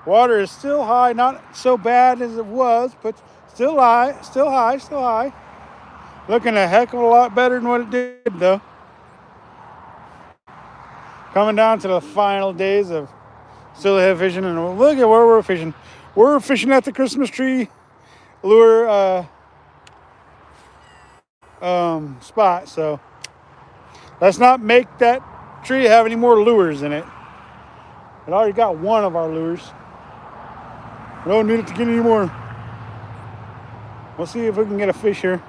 Water is still high, not so bad as it was, but still high, still high, still high. Looking a heck of a lot better than what it did, though. Coming down to the final days of steelhead fishing, and look at where we're fishing. We're fishing at the Christmas tree lure spot, so let's not make that tree have any more lures in it. It already got one of our lures. We don't need it to get any more. We'll see if we can get a fish here.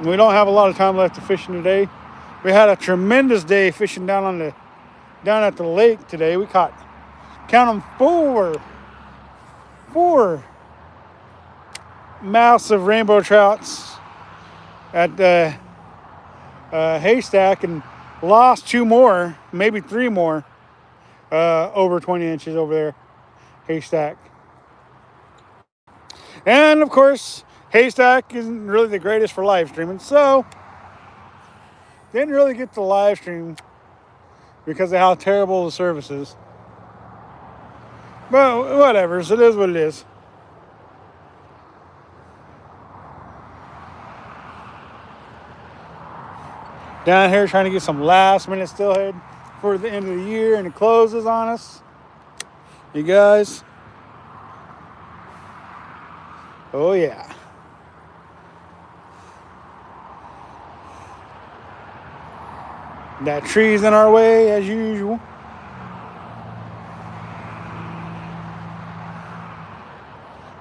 We don't have a lot of time left to fishing today. We had a tremendous day fishing down at the lake today. We caught, count them, four massive rainbow trouts at the haystack, and lost 2 more, maybe 3 more, over 20 inches over there, haystack. And of course, haystack isn't really the greatest for live streaming, so didn't really get to live stream because of how terrible the service is. But whatever, so it is what it is. Down here trying to get some last minute steelhead for the end of the year, and it closes on us. You guys. Oh yeah. That tree's in our way as usual.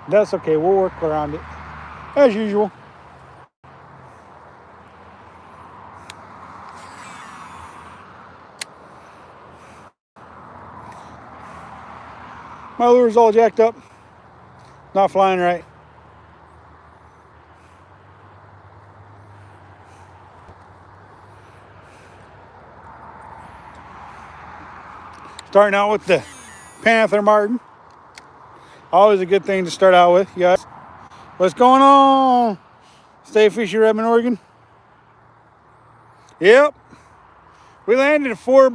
That's okay, we'll work around it as usual. My lure's all jacked up, not flying right. Starting out with the Panther Martin. Always a good thing to start out with, you guys. What's going on? Stay Fishy, Redmond, Oregon. Yep. We landed 4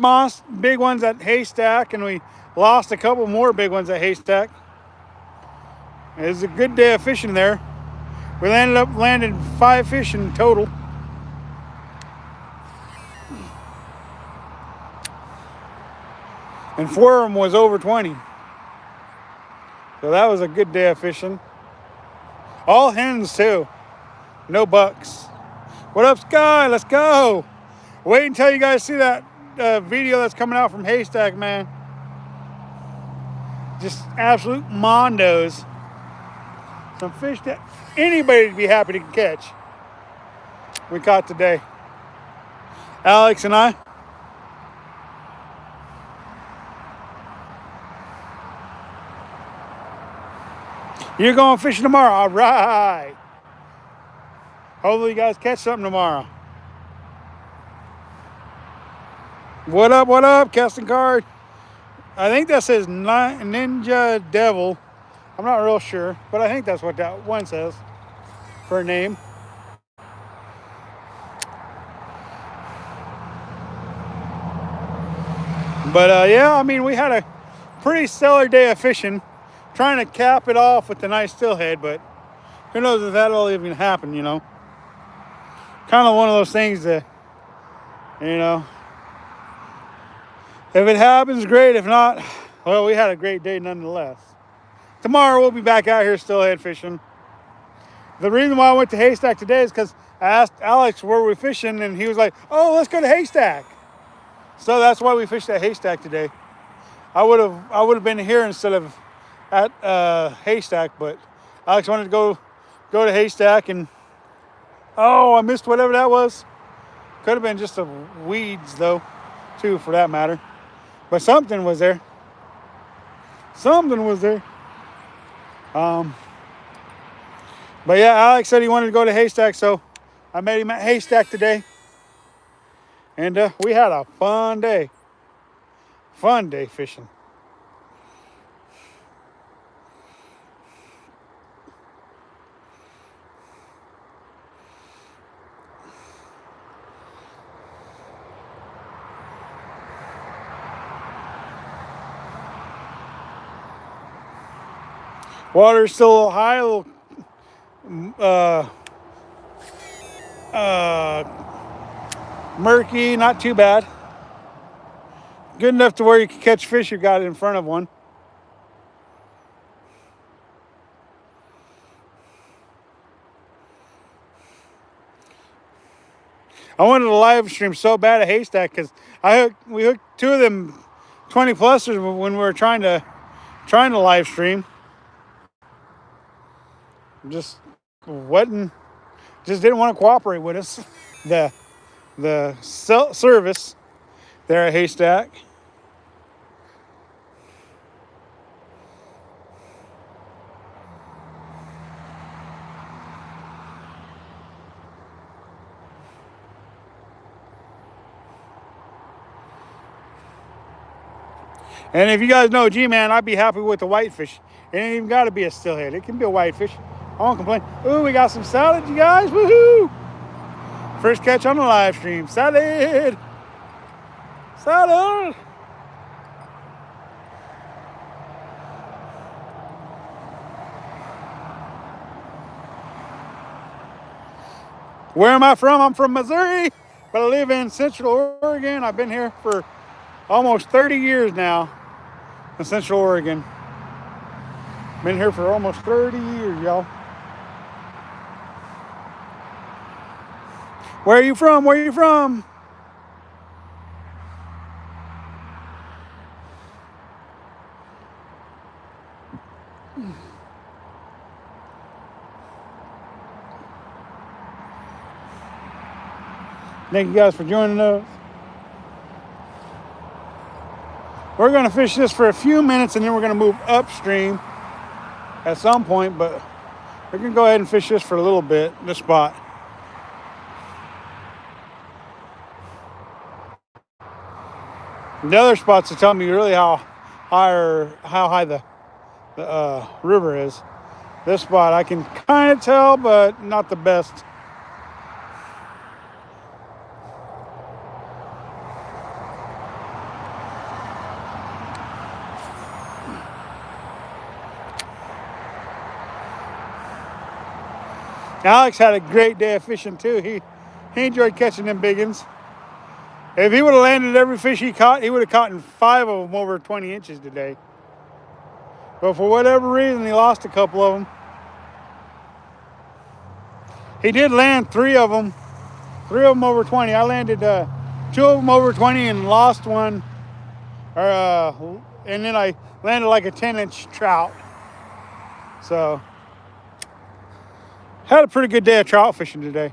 big ones at Haystack, and we lost a couple more big ones at Haystack. It was a good day of fishing there. We landed 5 fish in total. And 4 of them was over 20. So that was a good day of fishing. All hens too. No bucks. What up, Sky? Let's go. Wait until you guys see that video that's coming out from Haystack, man. Just absolute mondos. Some fish that anybody would be happy to catch. We caught today. Alex and I. You're going fishing tomorrow. All right. Hopefully you guys catch something tomorrow. What up, casting card? I think that says Ninja Devil. I'm not real sure, but I think that's what that one says for a name. But yeah, I mean, we had a pretty stellar day of fishing. Trying to cap it off with a nice steelhead, but who knows if that'll even happen, you know. Kind of one of those things that, you know, if it happens, great. If not, well, we had a great day nonetheless. Tomorrow we'll be back out here steelhead fishing. The reason why I went to Haystack today is because I asked Alex where we're fishing, and he was like, oh, let's go to Haystack. So that's why we fished at Haystack today. I would have been here instead of at Haystack, but Alex wanted to go to Haystack, and oh, I missed whatever that was. Could have been just the weeds though, too, for that matter. But something was there. Something was there. But yeah, Alex said he wanted to go to Haystack, so I met him at Haystack today, and we had a fun day. Fun day fishing. Water's still a little high, a little murky, not too bad. Good enough to where you can catch fish you got in front of one. I wanted to live stream so bad a haystack because we hooked two of them 20 plusers when we were trying to live stream. Just didn't want to cooperate with us. The service there at Haystack. And if you guys know G-Man, I'd be happy with the whitefish. It ain't even got to be a stillhead. It can be a whitefish. I won't complain. Ooh, we got some salad, you guys. Woohoo! First catch on the live stream. Salad! Salad! Where am I from? I'm from Missouri, but I live in Central Oregon. I've been here for almost 30 years now in Central Oregon. Been here for almost 30 years, y'all. Where are you from? Where are you from? Thank you guys for joining us. We're going to fish this for a few minutes and then we're going to move upstream at some point, but we're going to go ahead and fish this for a little bit, this spot. The other spots will tell me really how high the river is. This spot I can kind of tell, but not the best. Alex had a great day of fishing too. He enjoyed catching them big ones. If he would have landed every fish he caught, he would have caught 5 of them over 20 inches today. But for whatever reason, he lost a couple of them. He did land 3 of them over 20. I landed 2 of them over 20 and lost one. And then I landed like a 10-inch trout. So, had a pretty good day of trout fishing today.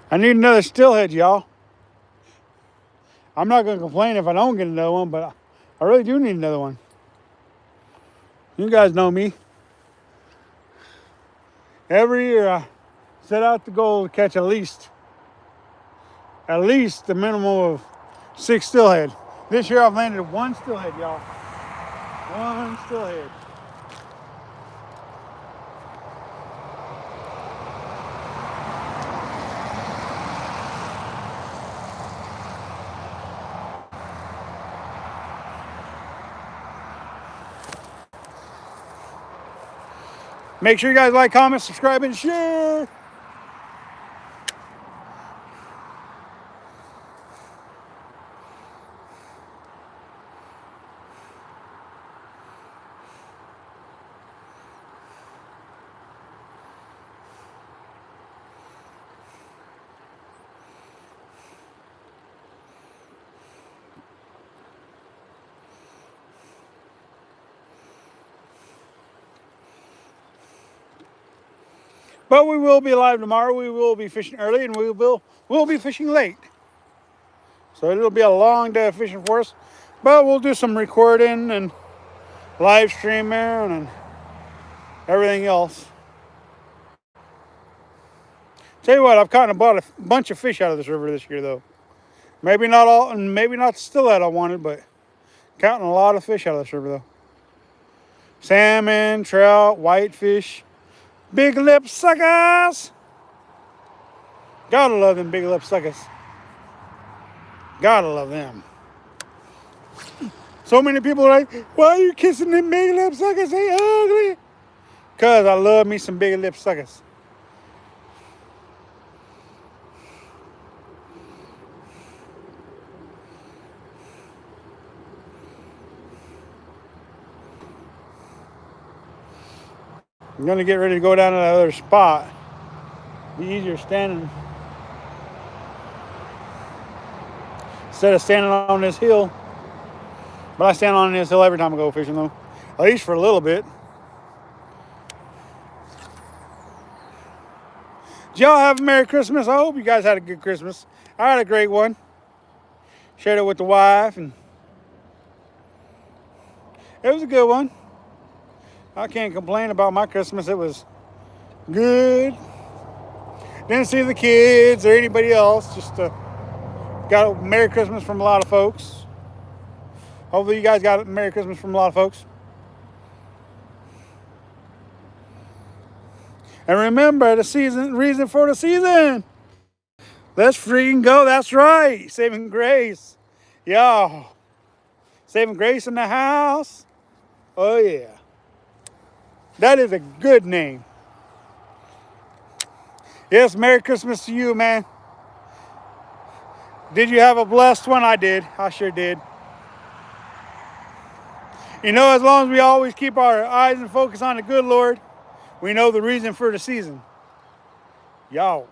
I need another stillhead, y'all. I'm not going to complain if I don't get another one, but I really do need another one. You guys know me. Every year I set out the goal to catch at least the minimum of 6 stillhead. This year I've landed 1 stillhead, y'all. 1 stillhead. Make sure you guys like, comment, subscribe, and share. But we will be live tomorrow. We will be fishing early and we'll be fishing late. So it'll be a long day of fishing for us. But we'll do some recording and live streaming and everything else. Tell you what, I've caught and bought a bunch of fish out of this river this year though. Maybe not all, and maybe not still that I wanted, but counting a lot of fish out of this river though. Salmon, trout, whitefish, big lip suckers. Gotta love them big lip suckers. Gotta love them. So many people are like, why are you kissing them big lip suckers? They ugly. Because I love me some big lip suckers. I'm going to get ready to go down to that other spot. Be easier standing. Instead of standing on this hill. But I stand on this hill every time I go fishing, though. At least for a little bit. Did y'all have a Merry Christmas? I hope you guys had a good Christmas. I had a great one. Shared it with the wife, and it was a good one. I can't complain about my Christmas. It was good. Didn't see the kids or anybody else. Just got a Merry Christmas from a lot of folks. Hopefully you guys got a Merry Christmas from a lot of folks. And remember the reason for the season. Let's freaking go. That's right. Saving Grace. Y'all. Saving Grace in the house. Oh, yeah. That is a good name. Yes, Merry Christmas to you, man. Did you have a blessed one? I did. I sure did. You know, as long as we always keep our eyes and focus on the good Lord, we know the reason for the season. Y'all.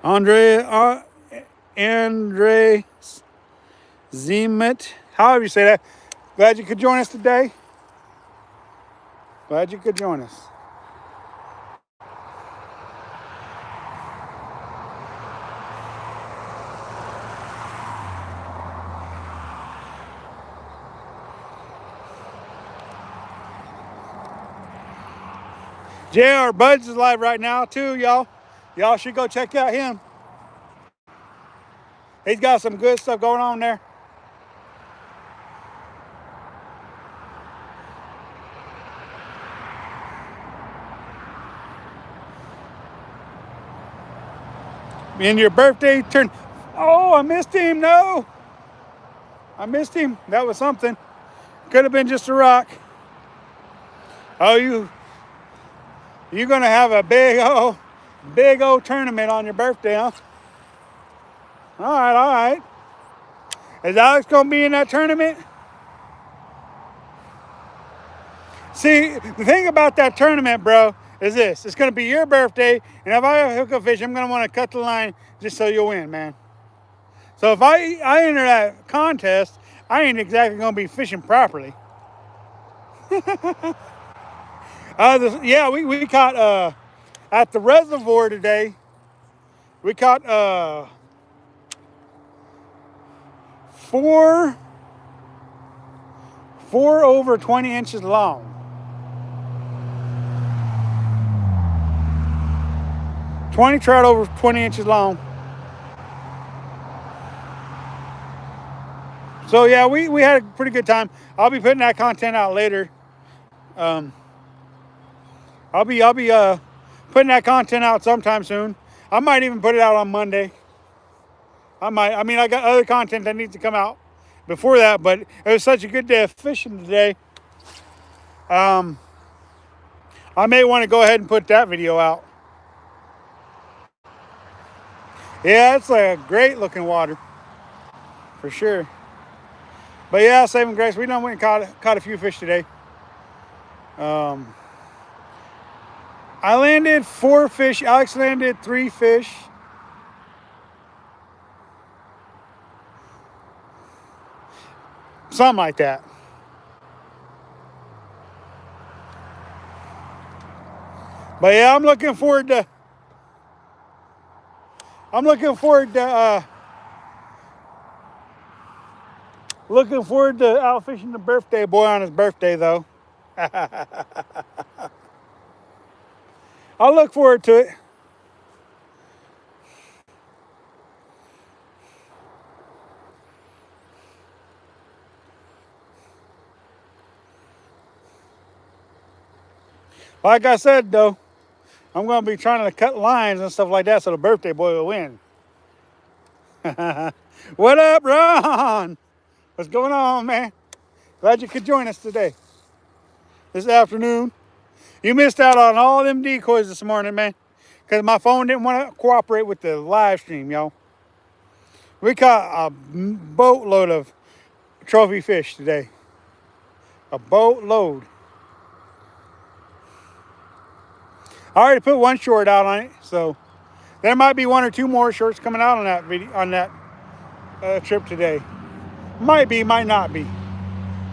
Andre Zemet, however you say that. Glad you could join us today. Glad you could join us. JR Buds is live right now too, y'all. Y'all should go check out him. He's got some good stuff going on there. And your birthday turn. Oh, I missed him. No. I missed him. That was something. Could have been just a rock. Oh, you're going to have a big old tournament on your birthday, huh? All right. Is Alex going to be in that tournament? See, the thing about that tournament, bro, is this. It's going to be your birthday, and if I hook a fish, I'm going to want to cut the line just so you win, man. So if I enter that contest, I ain't exactly going to be fishing properly. Yeah, we caught, at the reservoir today, we caught four over 20 inches long. 20 trout over 20 inches long. So yeah, we had a pretty good time. I'll be putting that content out later. I'll be putting that content out sometime soon. I might even put it out on Monday. I got other content that needs to come out before that, but it was such a good day of fishing today. I may want to go ahead and put that video out. Yeah, it's like a great looking water, for sure. But yeah, Saving Grace, we done went and caught a few fish today. I landed 4 fish. Alex landed 3 fish. Something like that. But yeah, I'm looking forward to out fishing the birthday boy on his birthday, though. I'll look forward to it. Like I said, though, I'm going to be trying to cut lines and stuff like that so the birthday boy will win. What up, Ron? What's going on, man? Glad you could join us today. This afternoon. You missed out on all them decoys this morning, man. Because my phone didn't want to cooperate with the live stream, y'all. We caught a boatload of trophy fish today. A boatload. I already put one short out on it, so there might be one or two more shorts coming out on that video, on that trip today. Might be, might not be.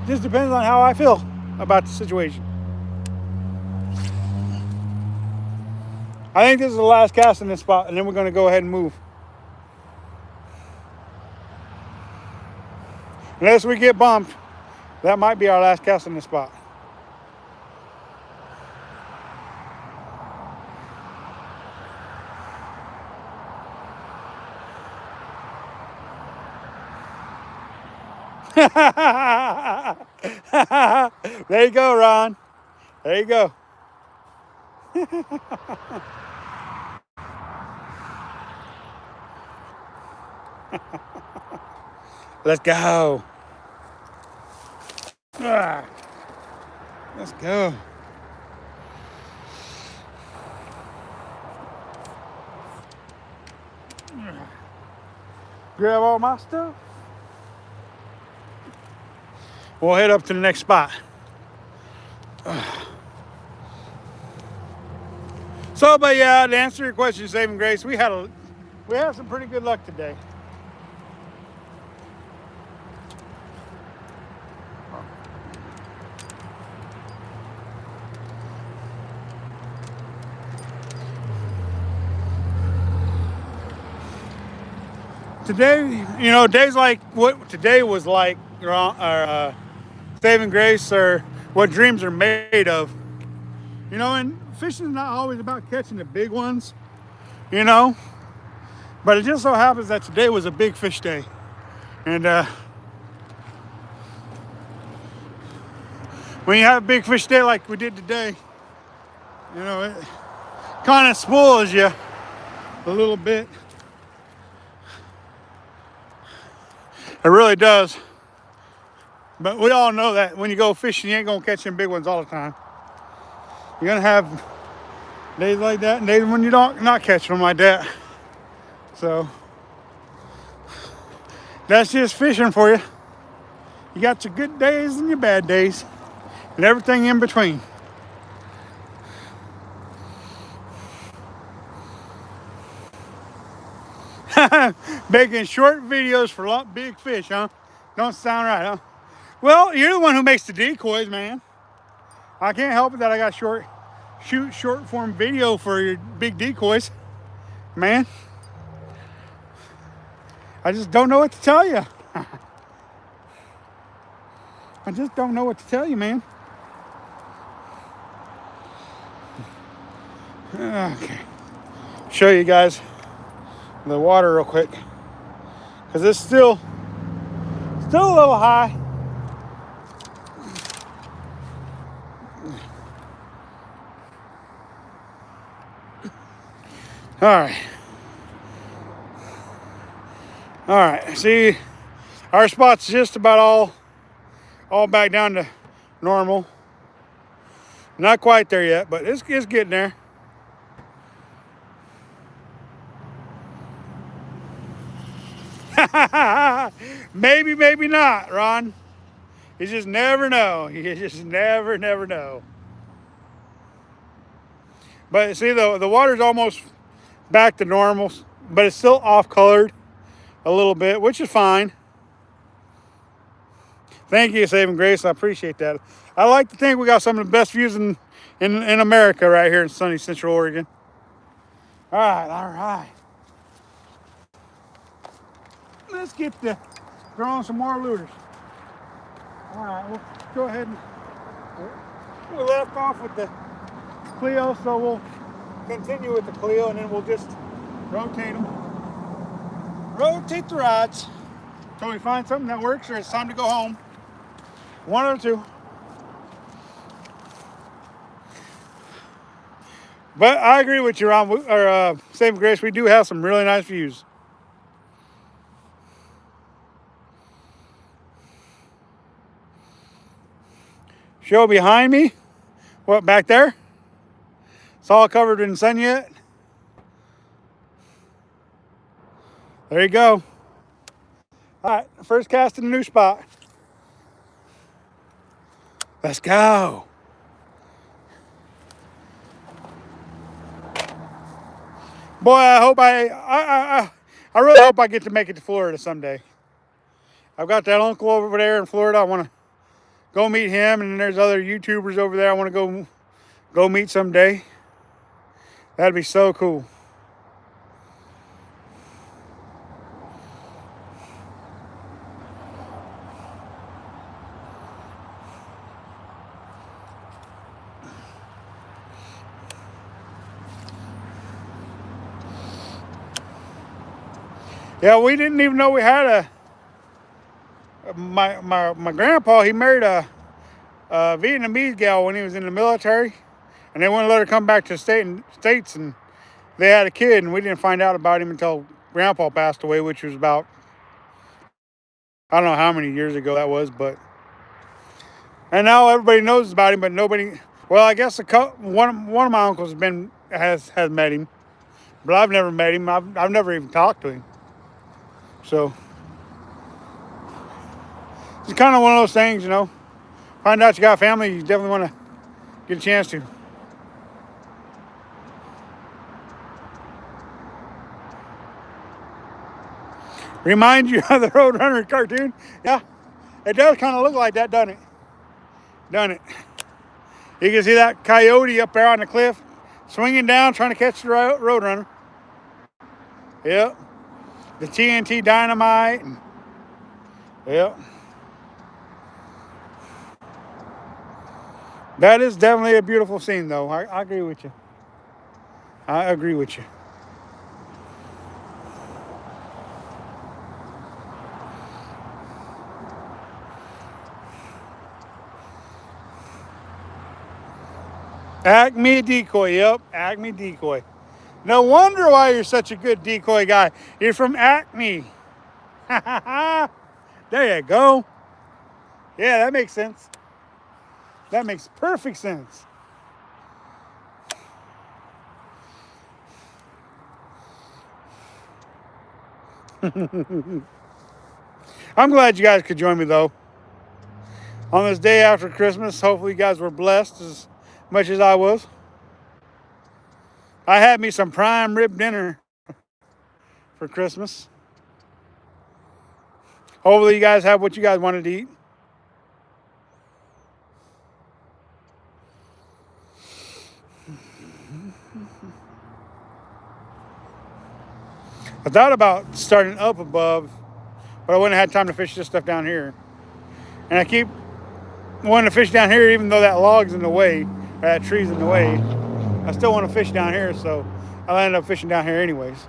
Just depends on how I feel about the situation. I think this is the last cast in this spot, and then we're going to go ahead and move. Unless we get bumped, that might be our last cast in this spot. There you go, Ron. There you go. Let's go. Let's go. Grab all my stuff. We'll head up to the next spot. So, but yeah, to answer your question, Saving Grace, we had some pretty good luck today. Today, you know, days like what today was like, Saving Grace, or what dreams are made of. You know, and fishing is not always about catching the big ones, you know. But it just so happens that today was a big fish day. And when you have a big fish day like we did today, you know, it kind of spoils you a little bit. It really does. But we all know that when you go fishing, you ain't gonna catch them big ones all the time. You're gonna have days like that and days when you don't not catch them like that. So that's just fishing for you. You got your good days and your bad days and everything in between. Making short videos for big fish, huh? Don't sound right, huh? Well, you're the one who makes the decoys, man. I can't help it that I got short form video for your big decoys, man. I just don't know what to tell you. I just don't know what to tell you, man. Okay. Show you guys the water real quick, because it's still a little high. All right. See, our spot's just about all back down to normal. Not quite there yet, but it's getting there. Maybe, maybe not, Ron. You just never know. You just never know. But see, the water's almost back to normal, but it's still off-colored a little bit, which is fine. Thank you, Saving Grace. I appreciate that. I like to think we got some of the best views in America right here in sunny Central Oregon. All right. Let's get to throwing some more lures. All right, we'll go ahead and we left off with the Cleo, so we'll continue with the Cleo, and then we'll just rotate them. Rotate the rods until we find something that works, or it's time to go home. One or two. But I agree with you, Ron. Or Saving Grace, we do have some really nice views. Show behind me. What, back there? It's all covered in sun yet. There you go. All right, first cast in a new spot. Let's go. Boy, I hope I really hope I get to make it to Florida someday. I've got that uncle over there in Florida. I want to go meet him, and there's other YouTubers over there I want to go meet someday. That'd be so cool. Yeah, we didn't even know we had my grandpa. He married a Vietnamese gal when he was in the military, and they wouldn't let her come back to the states, and they had a kid, and we didn't find out about him until Grandpa passed away, which was about, I don't know how many years ago that was, but, and now everybody knows about him, but nobody, well, I guess one of my uncles has met him, but I've never met him. I've never even talked to him. So it's kind of one of those things, you know. Find out you got family, you definitely want to get a chance to. Remind you of the Roadrunner cartoon? Yeah, it does kind of look like that, doesn't it? Doesn't it? You can see that coyote up there on the cliff, swinging down, trying to catch the Roadrunner. Yep. The TNT dynamite. Yep. That is definitely a beautiful scene, though. I agree with you. I agree with you. Acme decoy. Yep, Acme decoy. No wonder why you're such a good decoy guy. You're from Acme. There you go. Yeah, that makes sense. That makes perfect sense. I'm glad you guys could join me, though. On this day after Christmas, hopefully you guys were blessed as much as I was. I had me some prime rib dinner for Christmas. Hopefully you guys have what you guys wanted to eat. I thought about starting up above, but I wouldn't have had time to fish this stuff down here. And I keep wanting to fish down here even though that log's in the way, or that tree's in the way. I still want to fish down here, so I'll end up fishing down here anyways.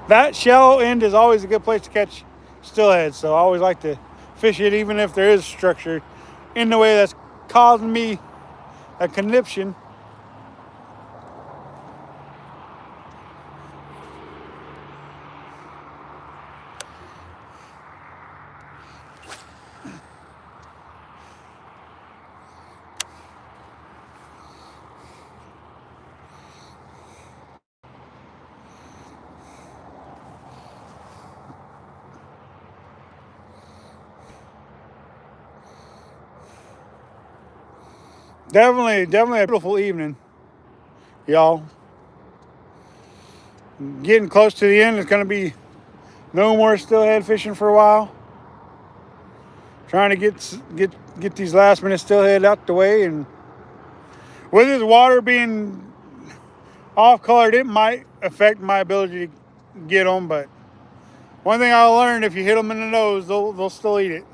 That shallow end is always a good place to catch steelhead, so I always like to fish it even if there is structure in the way that's causing me a conniption. Definitely a beautiful evening, y'all. Getting close to the end. It's going to be no more steelhead fishing for a while. Trying to get these last minute steelhead out the way, and with this water being off colored, it might affect my ability to get them. But one thing I learned: if you hit them in the nose, they'll still eat it.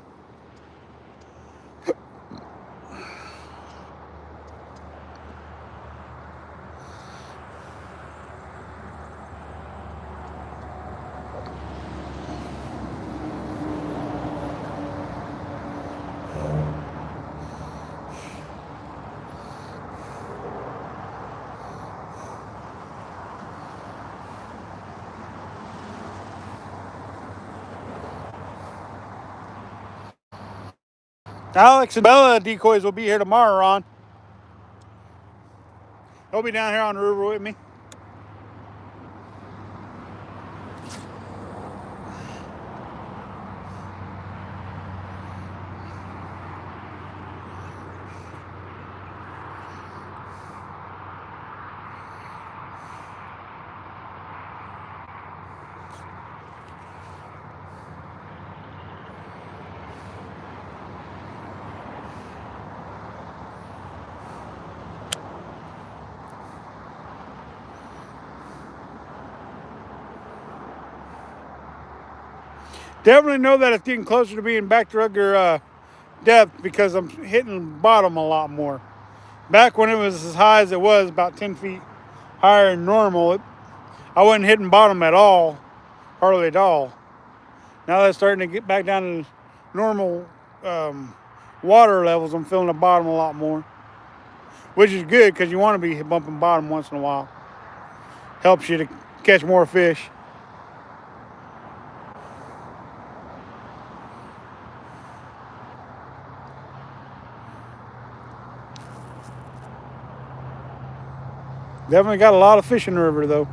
Alex and Bella decoys will be here tomorrow, Ron. They'll be down here on the river with me. Definitely know that it's getting closer to being back to regular depth because I'm hitting bottom a lot more. Back when it was as high as it was, about 10 feet higher than normal, I wasn't hitting bottom at all, hardly at all. Now that it's starting to get back down to normal water levels, I'm feeling the bottom a lot more, which is good because you want to be bumping bottom once in a while. Helps you to catch more fish. Definitely got a lot of fish in the river though.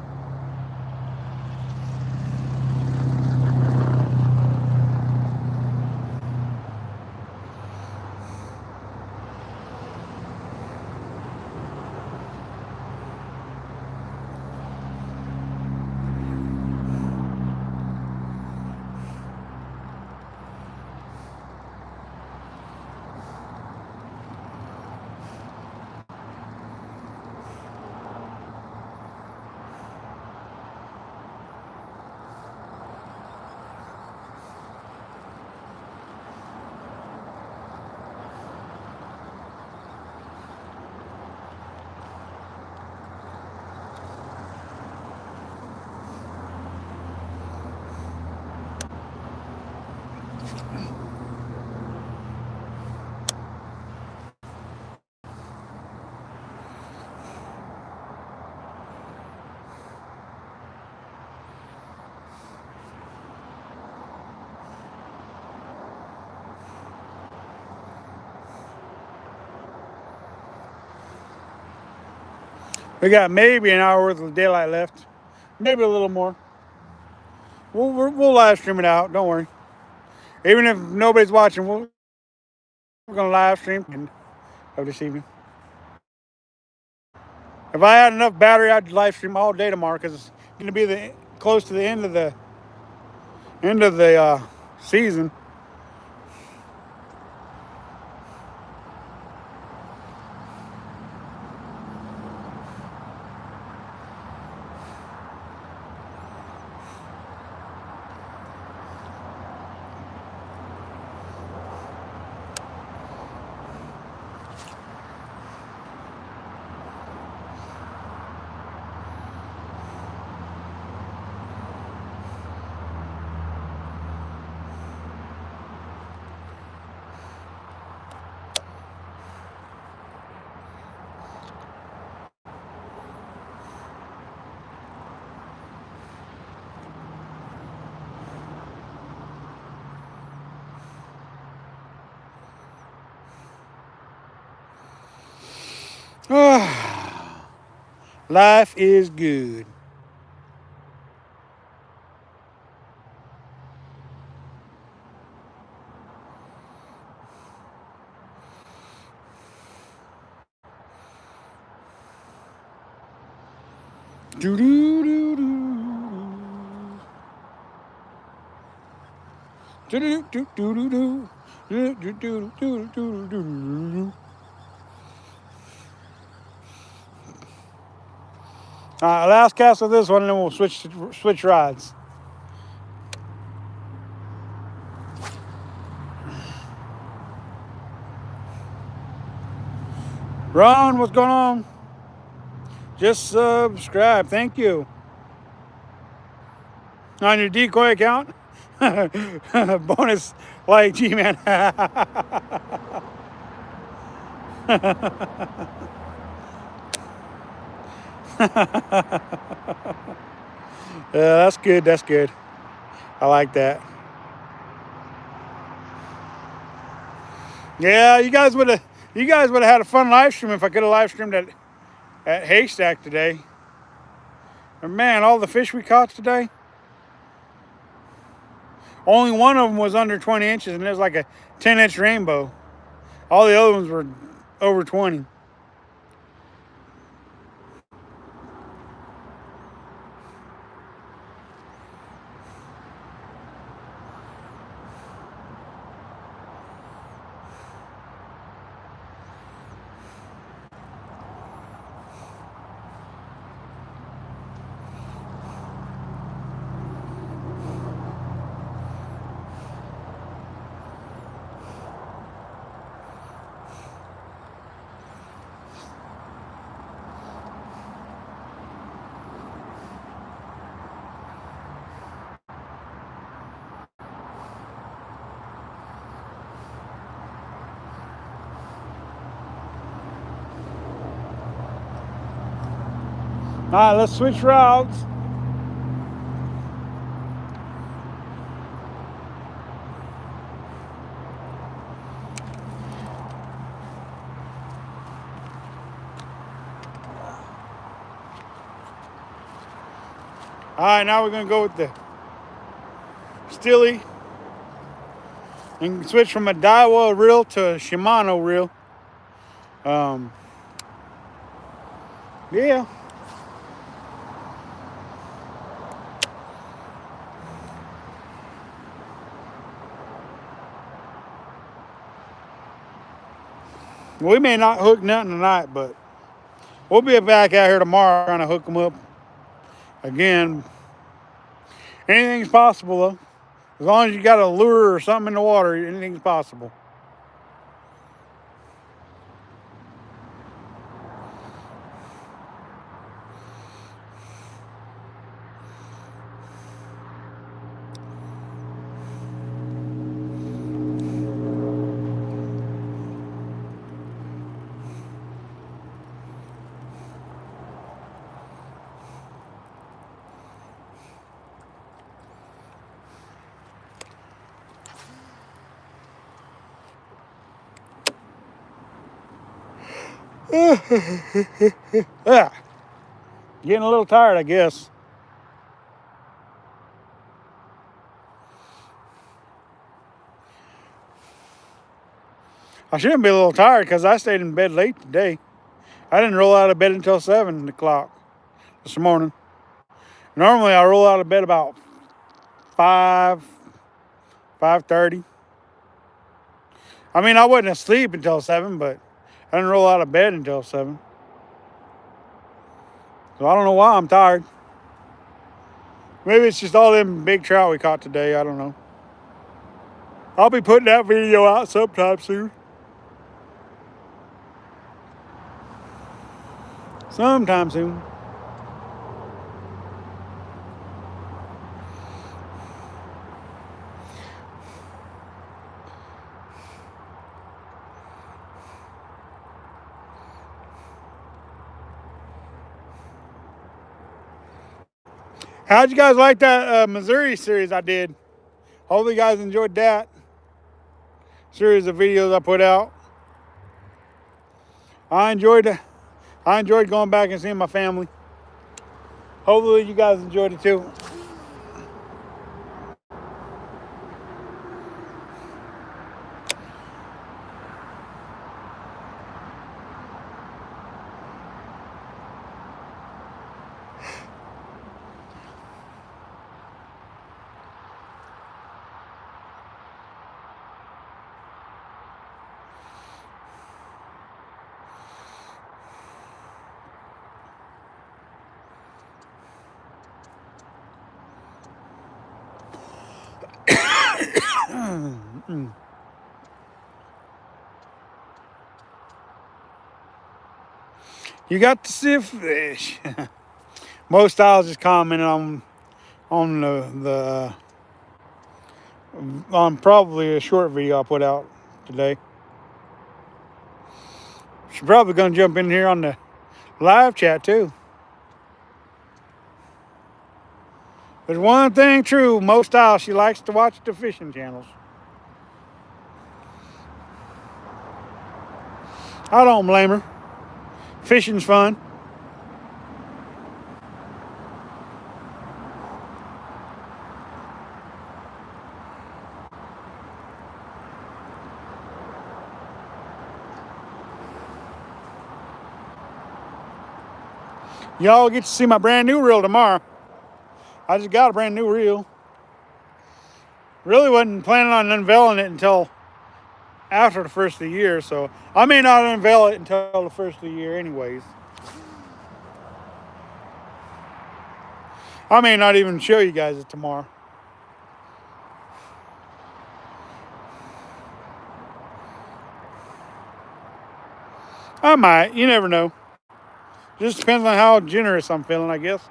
We got maybe an hour worth of daylight left, maybe a little more. We'll live stream it out. Don't worry. Even if nobody's watching, we're gonna live stream of this evening. If I had enough battery, I'd live stream all day tomorrow because it's going to be close to the end of the season. Life is good. Do do do do do do do do do do do do do do do. Last cast of this one, and then we'll switch rides. Ron, what's going on? Just subscribe. Thank you. On your decoy account, bonus like G-Man. That's good. That's good. I like that. Yeah, you guys would have had a fun live stream if I could have live streamed at Haystack today. And man, all the fish we caught today, only one of them was under 20 inches, and it was like a 10-inch rainbow. All the other ones were over 20. All right, let's switch routes. All right, now we're gonna go with the Stilly and switch from a Daiwa reel to a Shimano reel. Yeah. We may not hook nothing tonight, but we'll be back out here tomorrow trying to hook them up again. Anything's possible though. As long as you got a lure or something in the water, anything's possible. Yeah. Getting a little tired, I guess. I shouldn't be a little tired because I stayed in bed late today. I didn't roll out of bed until 7 o'clock this morning. Normally I roll out of bed about 5, 5:30. I mean, I wasn't asleep until 7, but I didn't roll out of bed until 7. So I don't know why I'm tired. Maybe it's just all them big trout we caught today. I don't know. I'll be putting that video out sometime soon. Sometime soon. How'd you guys like that Missouri series I did? Hopefully you guys enjoyed that series of videos I put out. I enjoyed going back and seeing my family. Hopefully you guys enjoyed it too. You got to see a fish. Most styles just commented on the on probably a short video I put out today. She's probably gonna jump in here on the live chat too. There's one thing true, most styles she likes to watch the fishing channels. I don't blame her. Fishing's fun. Y'all get to see my brand new reel tomorrow. I just got a brand new reel. Really wasn't planning on unveiling it until after the first of the year, so I may not unveil it until the first of the year anyways. I may not even show you guys it tomorrow. I might, you never know. Just depends on how generous I'm feeling, I guess.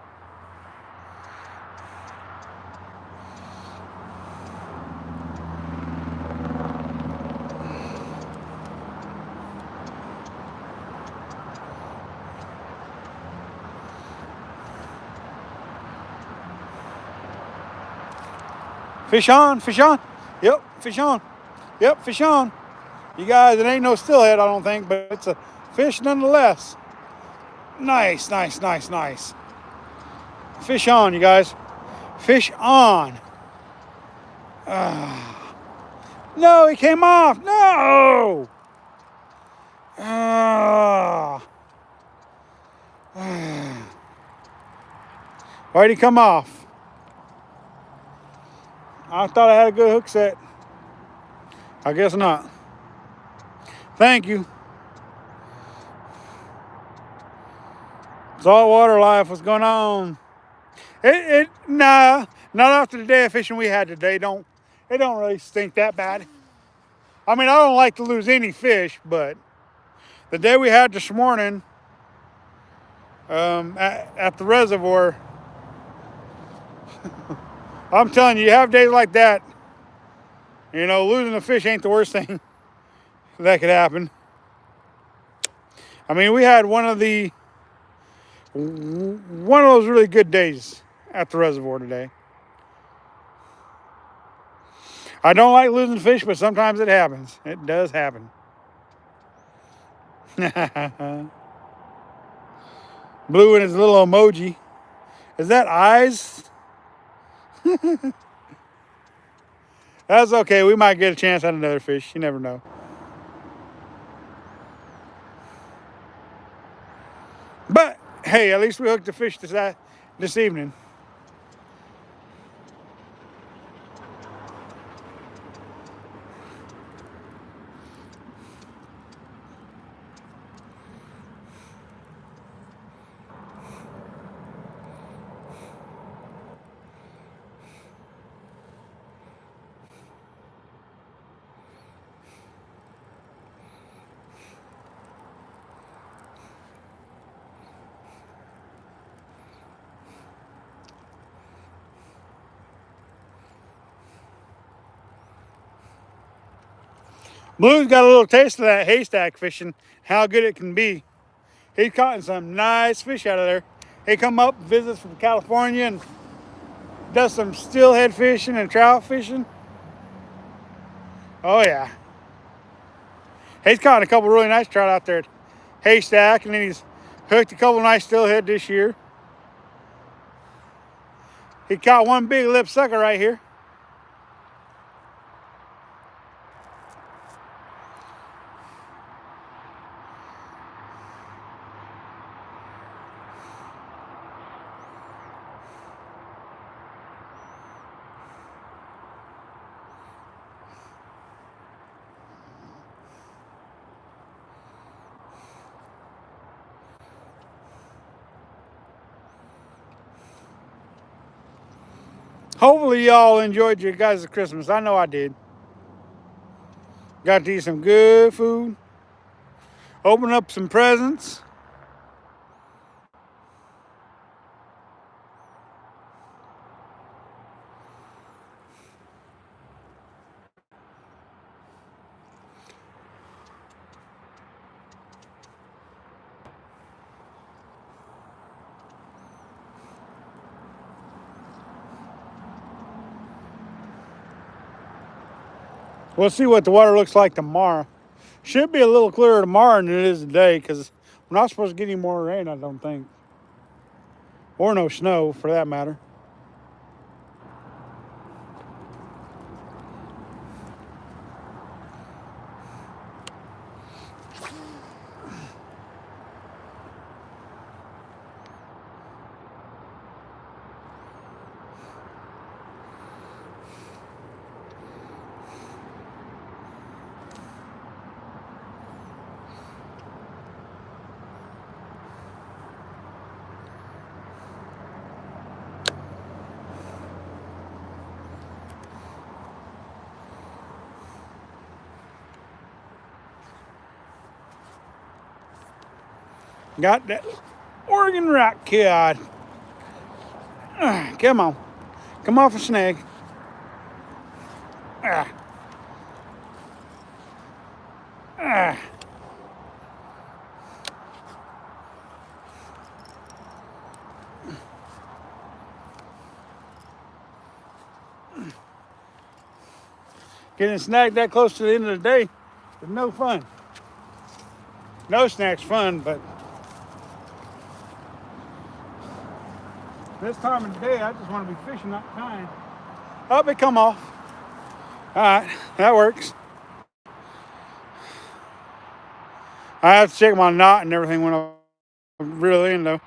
Fish on, fish on. Yep, fish on. Yep, fish on. You guys, it ain't no stillhead, I don't think, but it's a fish nonetheless. Nice, nice, nice, nice. Fish on, you guys. Fish on. No, he came off. No. Why'd he come off? I thought I had a good hook set. I guess not. Thank you. Saltwater life, what's going on? Nah, not after the day of fishing we had today. It don't really stink that bad. I mean, I don't like to lose any fish, but the day we had this morning at the reservoir, I'm telling you have days like that. You know, losing a fish ain't the worst thing that could happen. I mean, we had one of those really good days at the reservoir today. I don't like losing fish, but sometimes it happens. It does happen. Blue and his little emoji. Is that eyes? That's okay. We might get a chance at another fish. You never know. But hey, at least we hooked a fish this evening. Blue's got a little taste of that haystack fishing, how good it can be. He's caught some nice fish out of there. He come up, visits from California, and does some steelhead fishing and trout fishing. Oh yeah. He's caught a couple really nice trout out there at Haystack, and then he's hooked a couple nice steelhead this year. He caught one big lip sucker right here. Hopefully y'all enjoyed your guys' Christmas. I know I did. Got to eat some good food. Open up some presents. We'll see what the water looks like tomorrow. Should be a little clearer tomorrow than it is today because we're not supposed to get any more rain, I don't think. Or no snow, for that matter. Got that Oregon rock kid. Come on. Come off a snag. Ah. Ah. Getting snagged that close to the end of the day is no fun. No snack's fun, but this time of the day, I just want to be fishing, not tying. Oh, they come off. All right, that works. I have to check my knot and everything when I reel in, though.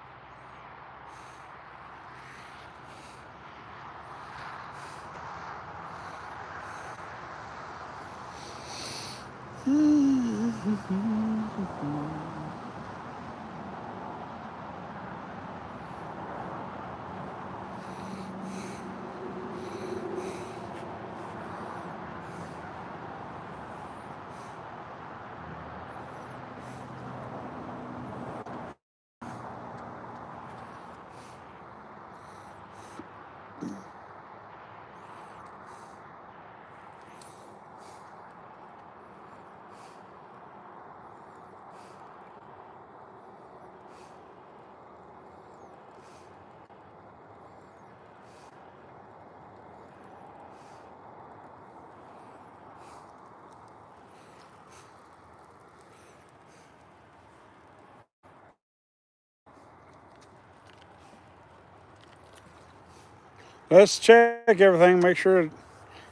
Let's check everything, make sure it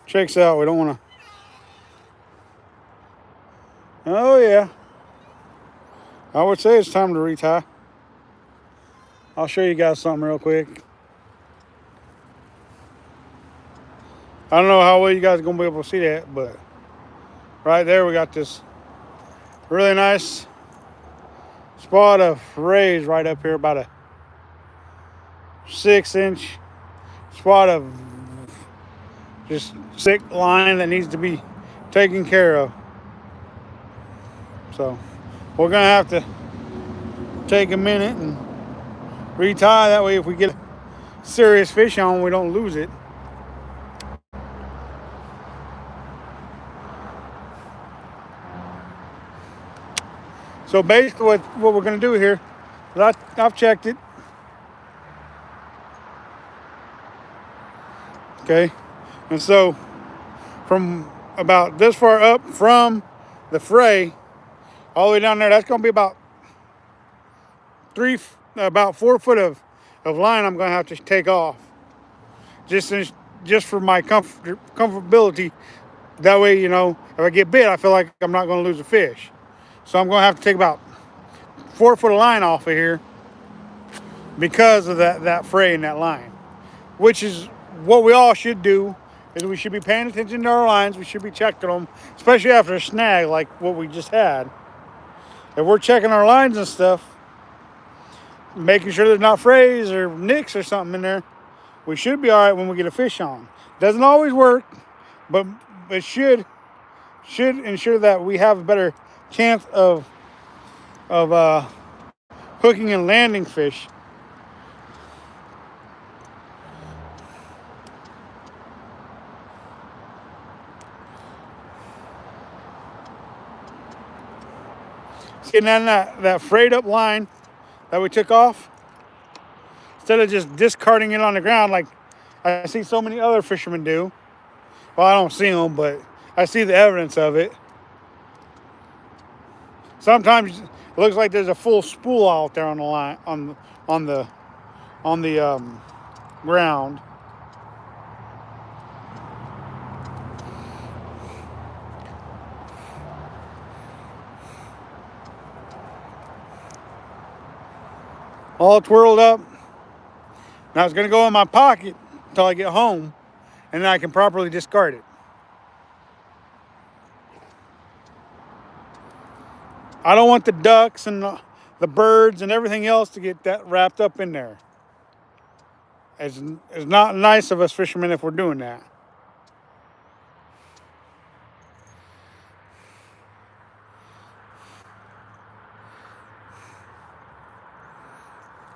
checks out. We don't want to. Oh, yeah. I would say it's time to retie. I'll show you guys something real quick. I don't know how well you guys are going to be able to see that, but right there we got this really nice spot of rays right up here, about a 6-inch spot of just sick line that needs to be taken care of. So we're gonna have to take a minute and retie. That way, if we get serious fish on, we don't lose it. So basically what we're gonna do here, I've checked it. Okay, and so from about this far up from the fray all the way down there, that's going to be about 4 foot of line I'm going to have to take off, just for my comfortability. That way, you know, if I get bit, I feel like I'm not going to lose a fish. So I'm going to have to take about 4 foot of line off of here because of that fray in that line, which is what we all should do. Is we should be paying attention to our lines. We should be checking them, especially after a snag like what we just had. If we're checking our lines and stuff, making sure there's not frays or nicks or something in there, we should be all right when we get a fish on. Doesn't always work, but it should ensure that we have a better chance of hooking and landing fish. See, and then that frayed up line that we took off, instead of just discarding it on the ground like I see so many other fishermen do. Well, I don't see them, but I see the evidence of it. Sometimes it looks like there's a full spool out there on the line on the ground. All twirled up. Now it's going to go in my pocket until I get home, and then I can properly discard it. I don't want the ducks and the birds and everything else to get that wrapped up in there. It's not nice of us fishermen if we're doing that.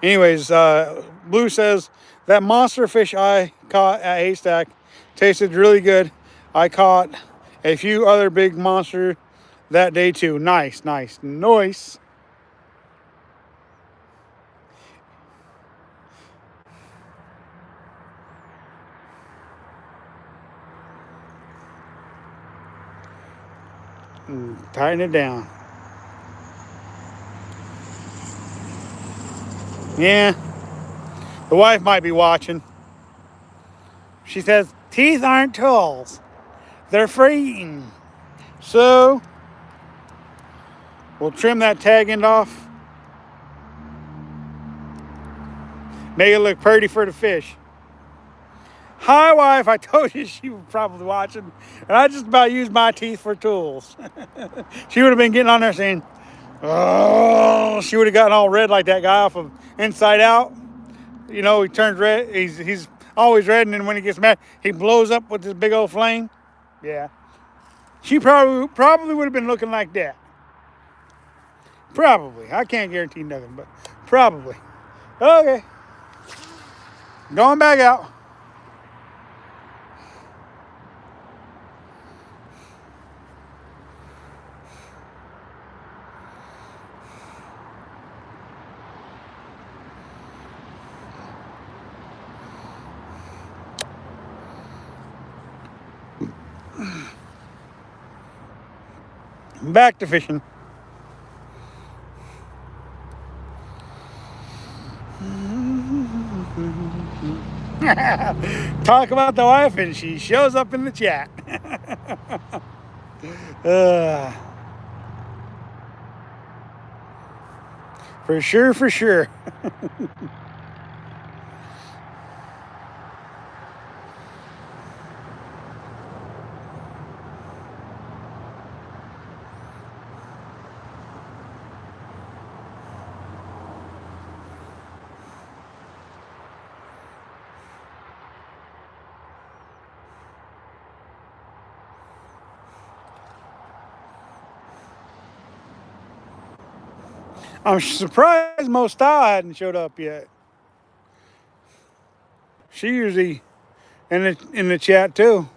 Anyways, Blue says that monster fish I caught at Haystack tasted really good. I caught a few other big monsters that day too. Nice. Tighten it down. Yeah, the wife might be watching. She says, teeth aren't tools. They're for eating. So, we'll trim that tag end off. Make it look pretty for the fish. Hi, wife. I told you she was probably watching. And I just about used my teeth for tools. She would have been getting on there saying, oh, she would have gotten all red like that guy off of Inside Out. You know, he turns red. He's always red, and then when he gets mad, he blows up with this big old flame. Yeah. She probably would have been looking like that. Probably. I can't guarantee nothing, but probably. Okay. Going back out. Back to fishing. Talk about the wife and she shows up in the chat. For sure. I'm surprised Mo Style hadn't showed up yet. She usually in the chat too.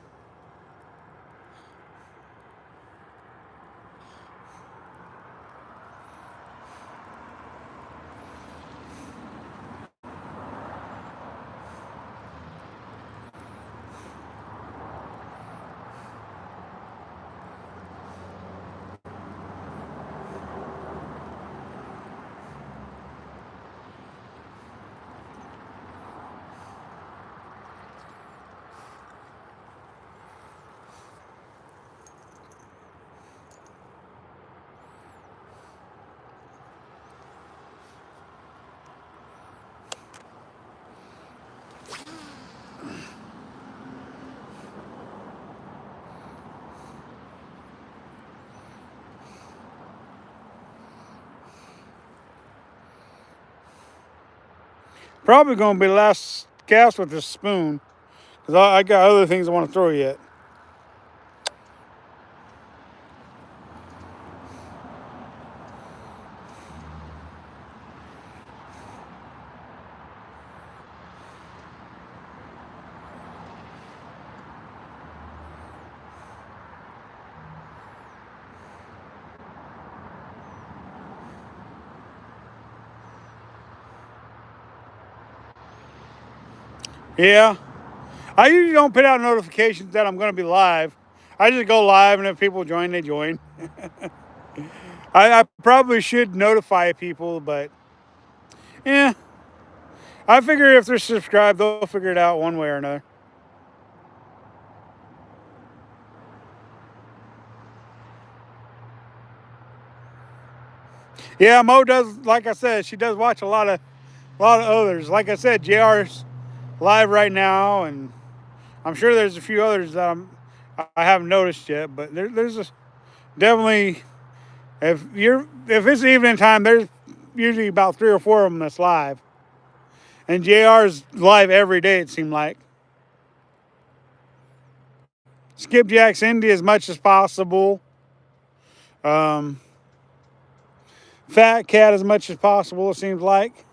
Probably going to be the last cast with this spoon, because I got other things I want to throw yet. Yeah. I usually don't put out notifications that I'm going to be live. I just go live, and if people join, they join. I probably should notify people, but yeah, I figure if they're subscribed, they'll figure it out one way or another. Yeah, Mo does. Like I said, she does watch a lot of others. Like I said, JR's live right now, and I'm sure there's a few others that I haven't noticed yet. But there's definitely if it's evening time, there's usually about 3 or 4 of them that's live, and JR's live every day. It seemed like Skipjack's Indy as much as possible. Um, Fat Cat as much as possible. It seems like.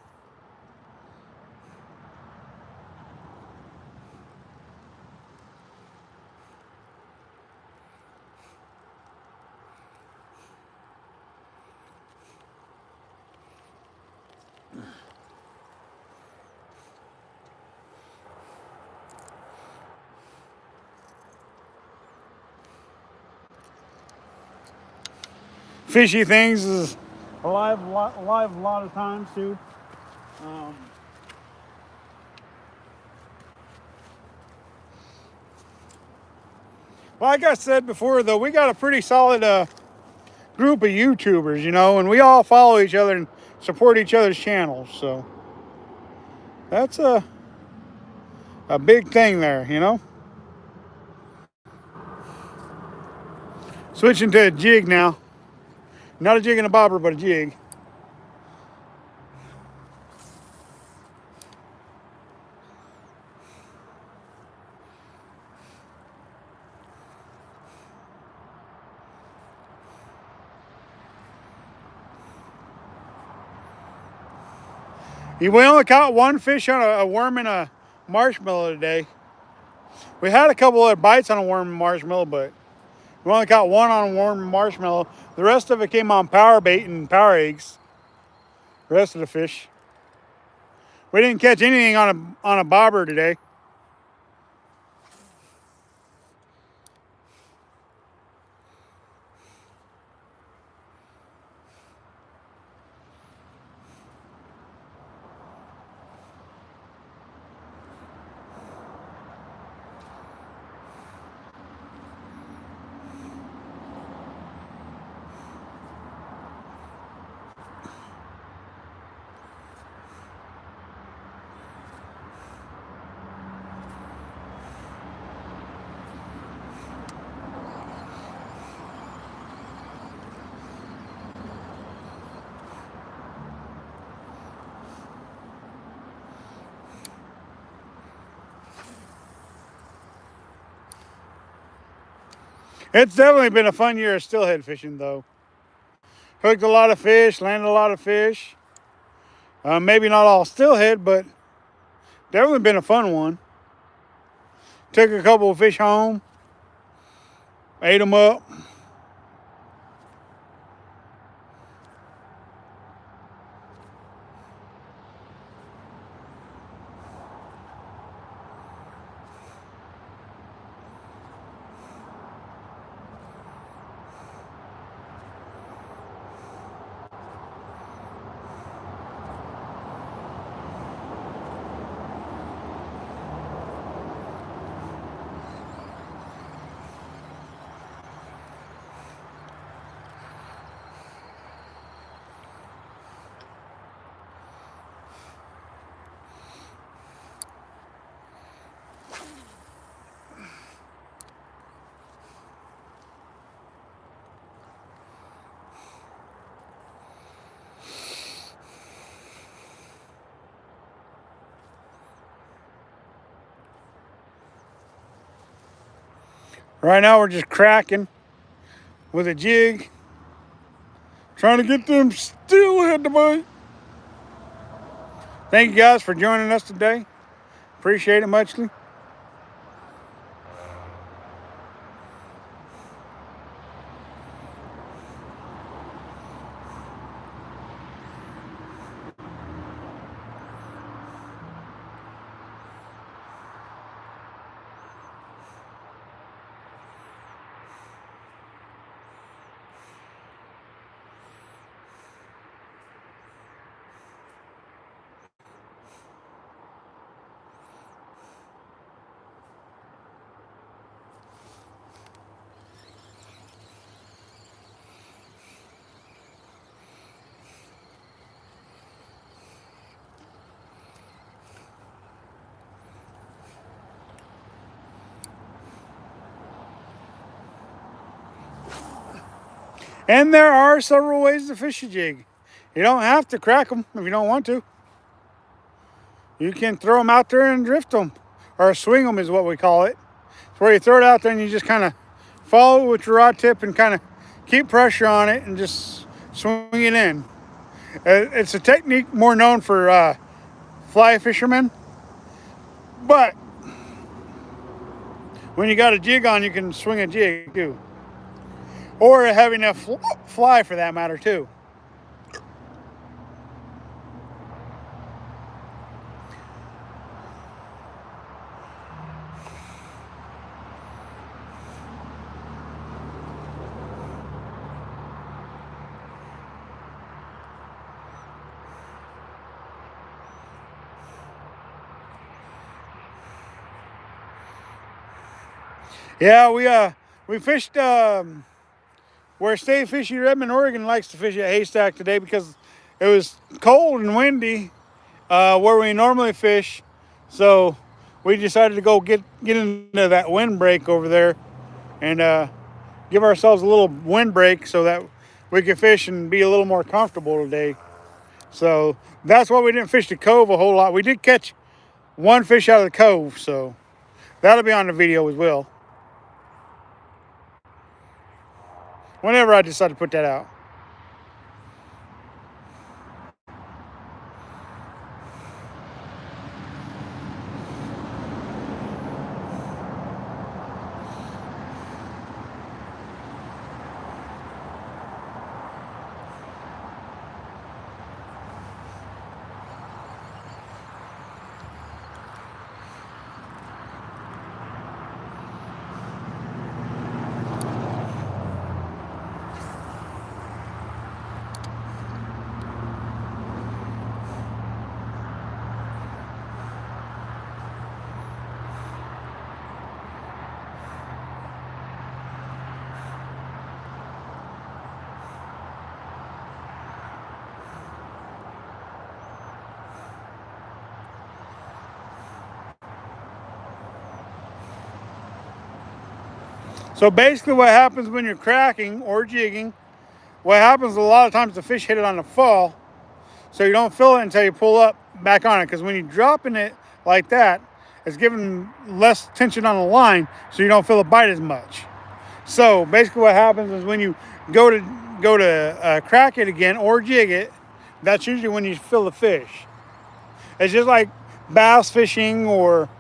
Fishy things is alive a lot of times too. Um, like I said before, though, we got a pretty solid group of YouTubers, and we all follow each other and support each other's channels. So that's a big thing there. Switching to a jig now. Not a jig and a bobber, but a jig. We only caught one fish on a worm and a marshmallow today. We had a couple of bites on a worm and marshmallow, but we only caught one on a worm and marshmallow. The rest of it came on power bait and power eggs. The rest of the fish. We didn't catch anything on a bobber today. It's definitely been a fun year of steelhead fishing, though. Hooked a lot of fish, landed a lot of fish. Maybe not all steelhead, but definitely been a fun one. Took a couple of fish home, ate them up. Right now we're just cracking with a jig, trying to get them steelhead to bite. Thank you guys for joining us today. Appreciate it muchly. And there are several ways to fish a jig. You don't have to crack them if you don't want to. You can throw them out there and drift them, or swing them is what we call it. It's where you throw it out there and you just kind of follow it with your rod tip and kind of keep pressure on it and just swing it in. It's a technique more known for fly fishermen, but when you got a jig on, you can swing a jig too, or having a fly for that matter too. Yeah, we fished where State Fishery Redmond, Oregon likes to fish at Haystack today because it was cold and windy where we normally fish. So we decided to go get into that windbreak over there and give ourselves a little windbreak so that we could fish and be a little more comfortable today. So that's why we didn't fish the cove a whole lot. We did catch one fish out of the cove, so that'll be on the video as well, whenever I decide to put that out. So basically what happens when you're cracking or jigging, what happens a lot of times the fish hit it on the fall, so you don't feel it until you pull up back on it, because when you're dropping it like that, it's giving less tension on the line, so you don't feel the bite as much. So basically what happens is when you go to crack it again or jig it, that's usually when you feel the fish. It's just like bass fishing or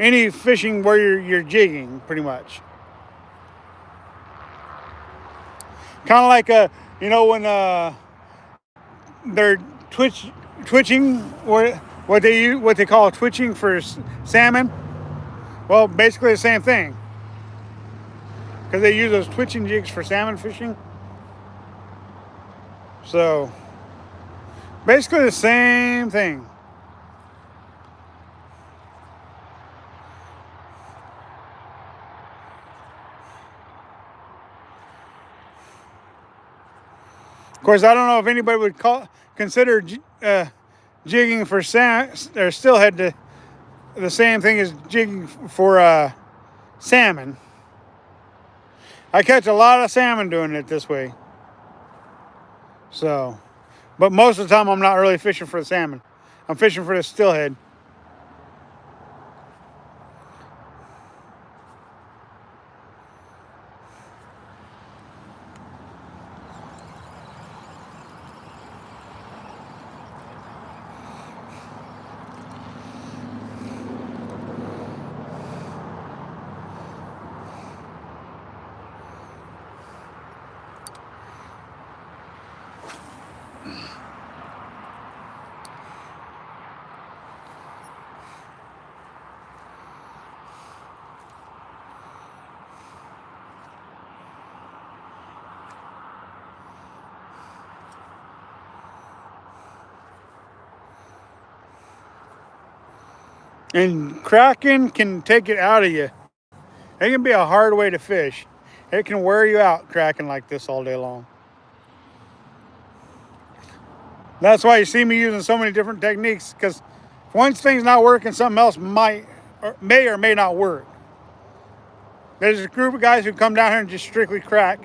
any fishing where you're jigging, pretty much. Kind of like when they're twitching, or what they call twitching for salmon. Well, basically the same thing, because they use those twitching jigs for salmon fishing. So basically the same thing. Of course, I don't know if anybody would consider jigging for or steelhead the same thing as jigging for salmon. I catch a lot of salmon doing it this way. So, but most of the time I'm not really fishing for the salmon. I'm fishing for the steelhead. And cracking can take it out of you. It can be a hard way to fish. It can wear you out cracking like this all day long. That's why you see me using so many different techniques, because once thing's not working, something else may or may not work. There's a group of guys who come down here and just strictly crack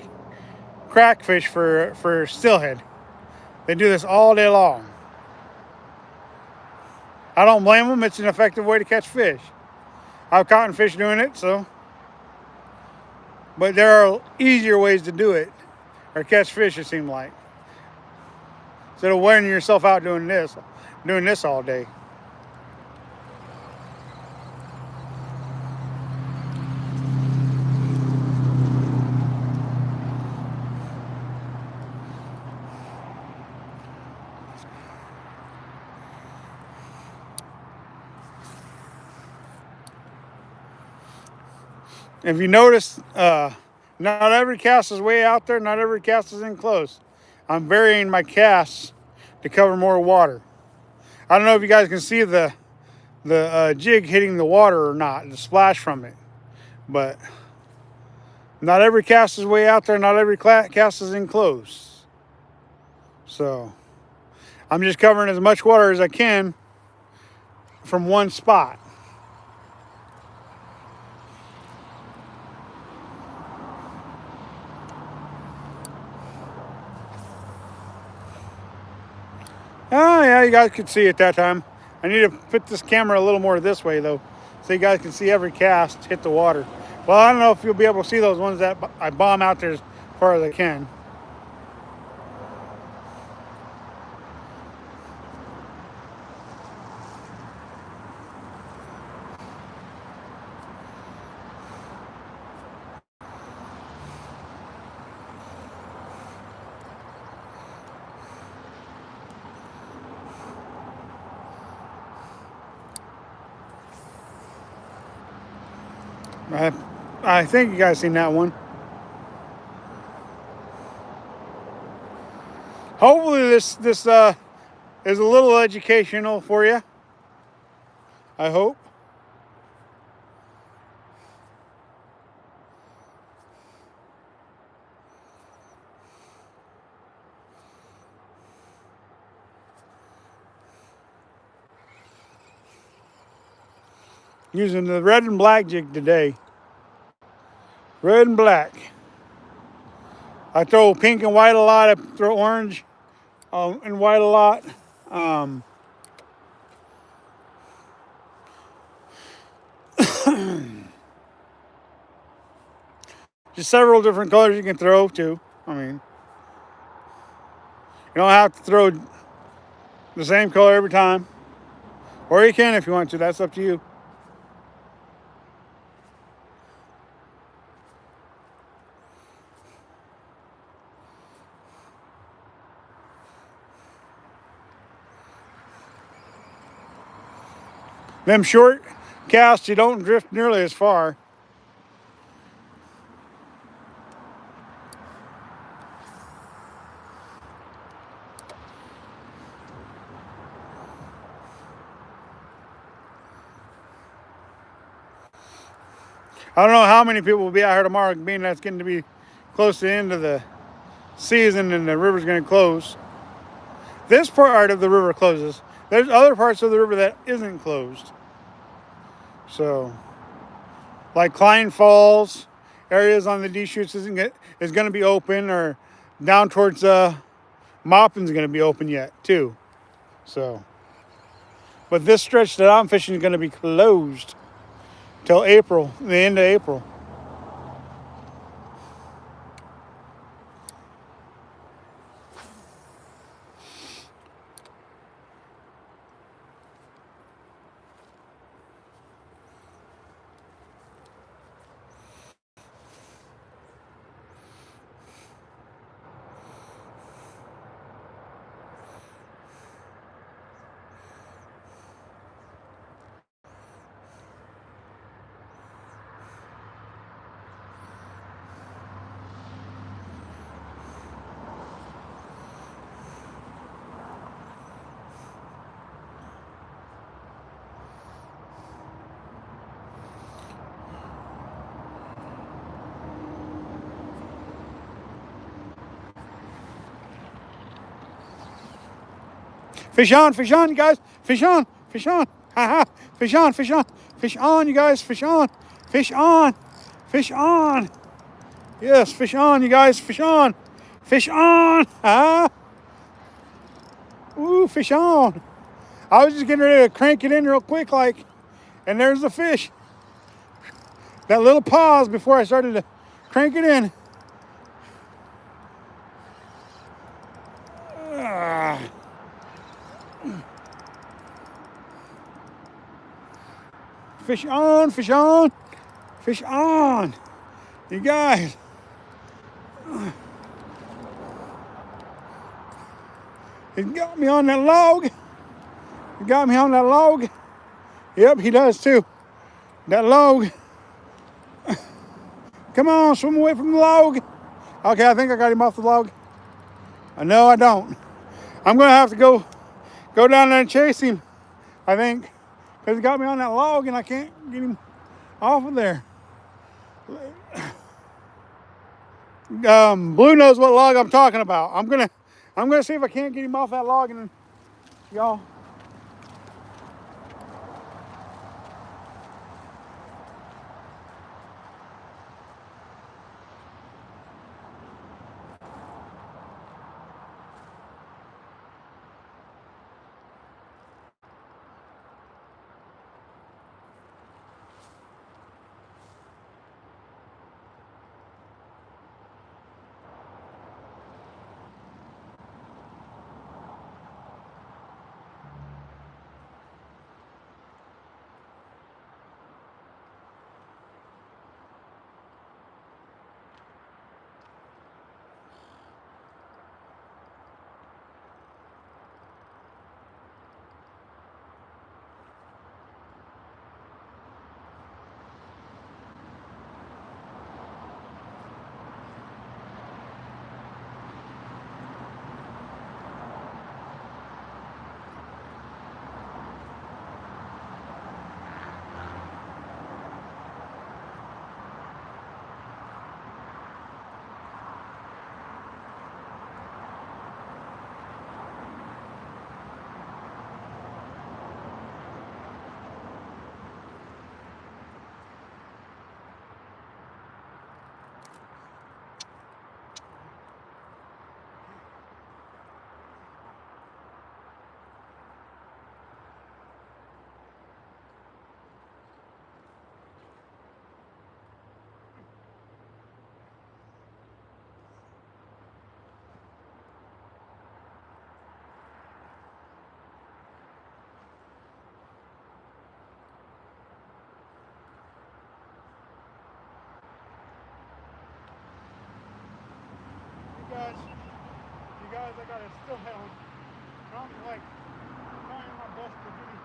fish for steelhead. They do this all day long. I don't blame them. It's an effective way to catch fish. I've caught fish doing it, so. But there are easier ways to do it or catch fish, it seems like. Instead of wearing yourself out doing this all day. If you notice, not every cast is way out there, not every cast is in close. I'm varying my casts to cover more water. I don't know if you guys can see the jig hitting the water or not, the splash from it. But not every cast is way out there, not every cast is in close. So I'm just covering as much water as I can from one spot. Oh yeah, you guys could see it that time. I need to put this camera a little more this way though, so you guys can see every cast hit the water. Well, I don't know if you'll be able to see those ones that I bomb out there as far as I can. I think you guys seen that one. Hopefully this is a little educational for you. I hope. Using the red and black jig today. Red and black. I throw pink and white a lot. I throw orange and white a lot. Just several different colors you can throw too. I mean, you don't have to throw the same color every time. Or you can if you want to. That's up to you. Them short casts, you don't drift nearly as far. I don't know how many people will be out here tomorrow, being that's getting to be close to the end of the season and the river's going to close. This part of the river closes. There's other parts of the river that isn't closed. So, like Klein Falls, areas on the Deschutes is going to be open, or down towards Maupin's going to be open yet too. So, but this stretch that I'm fishing is going to be closed till April, the end of April. Fish on, you guys. Fish on. Ha ha. Fish on, you guys. Fish on. Fish on. Yes, fish on, you guys. Fish on. Fish on. Ah. Ooh, fish on. I was just getting ready to crank it in real quick, like, and there's the fish. That little pause before I started to crank it in. Ah. Fish on, fish on, fish on. You guys. He got me on that log. He got me on that log. Yep, he does too. That log. Come on, swim away from the log. Okay, I think I got him off the log. No, I don't. I'm gonna have to go down there and chase him, I think, because he got me on that log and I can't get him off of there. Blue knows what log I'm talking about. I'm gonna see if I can't get him off that log, and then y'all. You guys, I gotta still have him. I'm like trying my best to get him.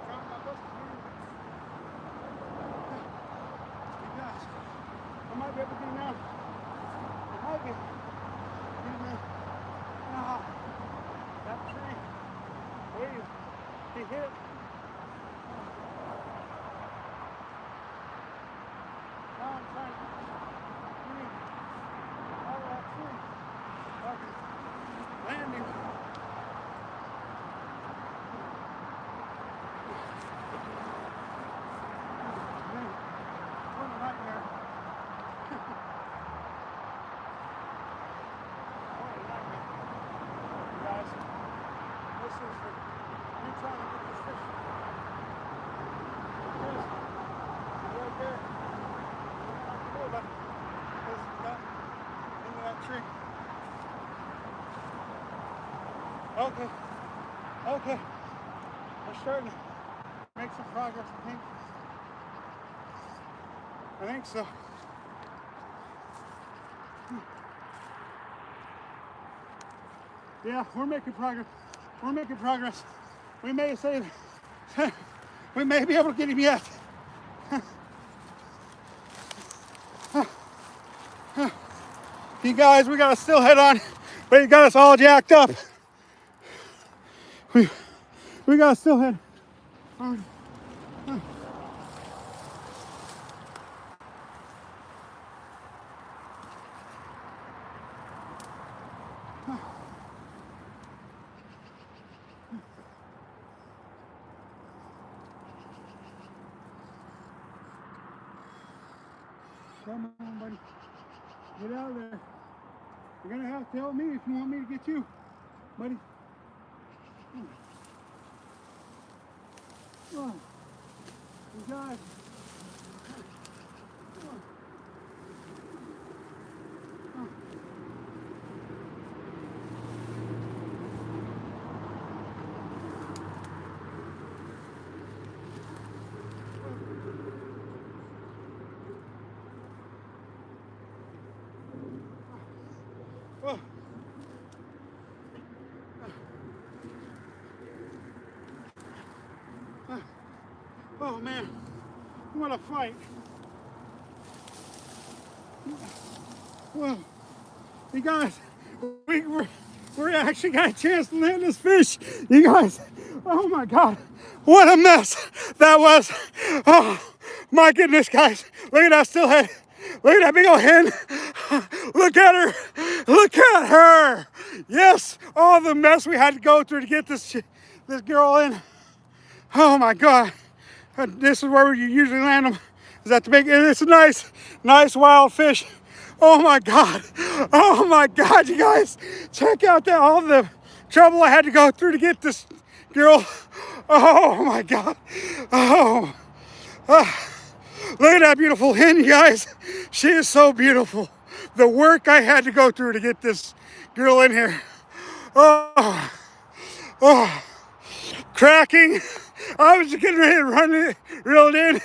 Trying my best to get him. You guys, I might be able to get him now. I might be able to get him now. Ah, that tree. Wait, he hit. Now I'm trying to get him out of that tree. So I can land him. What a nightmare. What a nightmare. Guys, this is for me trying to get this fish. He's right there. But because he got into that tree. Okay. Okay. We're starting to make some progress, I think. I think so. Yeah, we're making progress. We're making progress. We may save. We may be able to get him yet. You guys, we gotta still head on, but he got us all jacked up. We gotta still head on. Come on, buddy. Get out of there. You're gonna have to help me if you want me to get you, buddy. Oh, you guys. Oh. Oh man, what a fight. Well, you guys, we're actually got a chance to land this fish. You guys, oh my God, what a mess that was. Oh my goodness, guys, look at that steelhead. Look at that big old hen. Look at her. Look at her. Yes, all the mess we had to go through to get this girl in. Oh my God. This is where you usually land them. Is that the big? It's a nice wild fish. Oh my God. Oh my God, you guys. Check out all the trouble I had to go through to get this girl. Oh my God. Oh. Look at that beautiful hen, you guys. She is so beautiful. The work I had to go through to get this girl in here. Oh. Oh. Cracking. I was just getting ready to reel it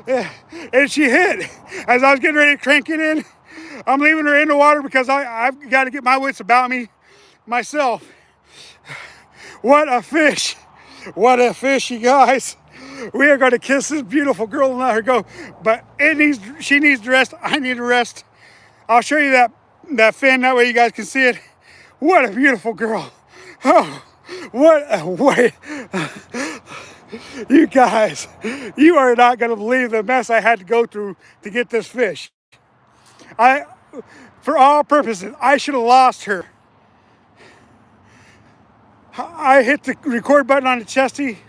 in, and she hit. As I was getting ready to crank it in, I'm leaving her in the water because I've got to get my wits about me myself. What a fish. What a fish, you guys. We are going to kiss this beautiful girl and let her go. But she needs to rest. I need to rest. I'll show you that fin. That way you guys can see it. What a beautiful girl. Oh, what a way. You guys, you are not going to believe the mess I had to go through to get this fish. For all purposes, I should have lost her. I hit the record button on the chesty.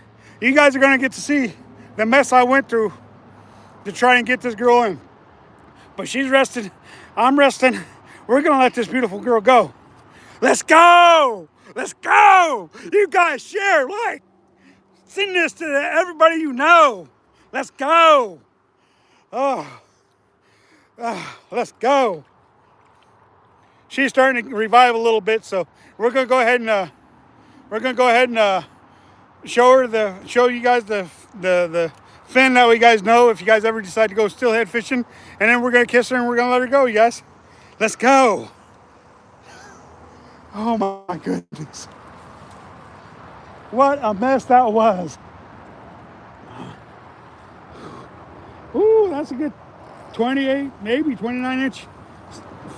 You guys are going to get to see the mess I went through to try and get this girl in. But she's rested. I'm resting. We're going to let this beautiful girl go. Let's go. Let's go. You guys share, like, send this to everybody you know. Let's go. Oh, let's go. She's starting to revive a little bit, so we're going to go ahead and show you guys the fin. That way you guys know if you guys ever decide to go steelhead fishing. And then we're going to kiss her and we're going to let her go, you guys. Let's go. Oh my goodness. What a mess that was. Ooh, that's a good 28, maybe 29 inch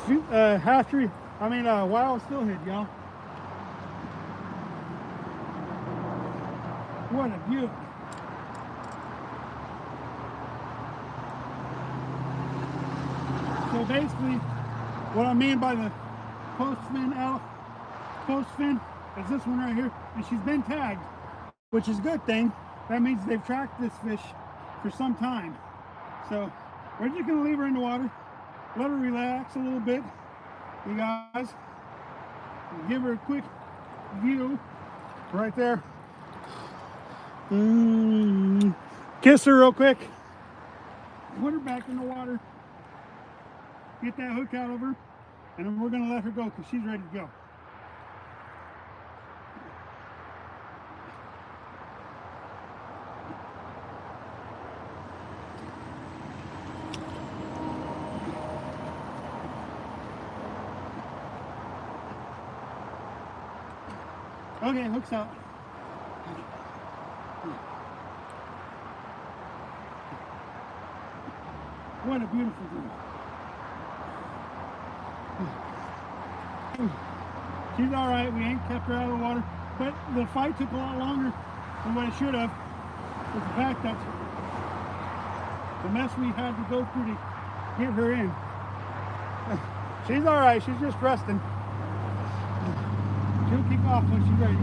wild steelhead, y'all. What a beauty. So basically, what I mean by the post fin is this one right here, and she's been tagged, which is a good thing. That means they've tracked this fish for some time. So we're just gonna leave her in the water, let her relax a little bit. You guys, give her a quick view right there. Kiss her real quick. Put her back in the water. Get that hook out of her, and then we're gonna let her go because she's ready to go. Okay, hook's out. What a beautiful girl. She's all right. We ain't kept her out of the water, but the fight took a lot longer than what it should have. With the fact that the mess we had to go through to get her in. She's all right. She's just resting. She'll kick off when she's ready.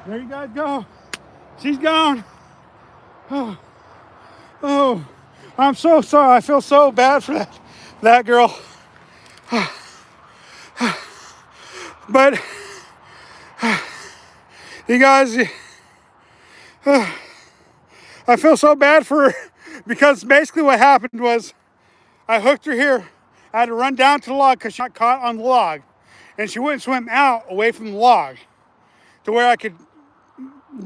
There you guys go. She's gone. Oh, oh, I'm so sorry. I feel so bad for that girl. But you guys, I feel so bad for her because basically what happened was I hooked her here. I had to run down to the log because she got caught on the log, and she wouldn't swim out away from the log to where I could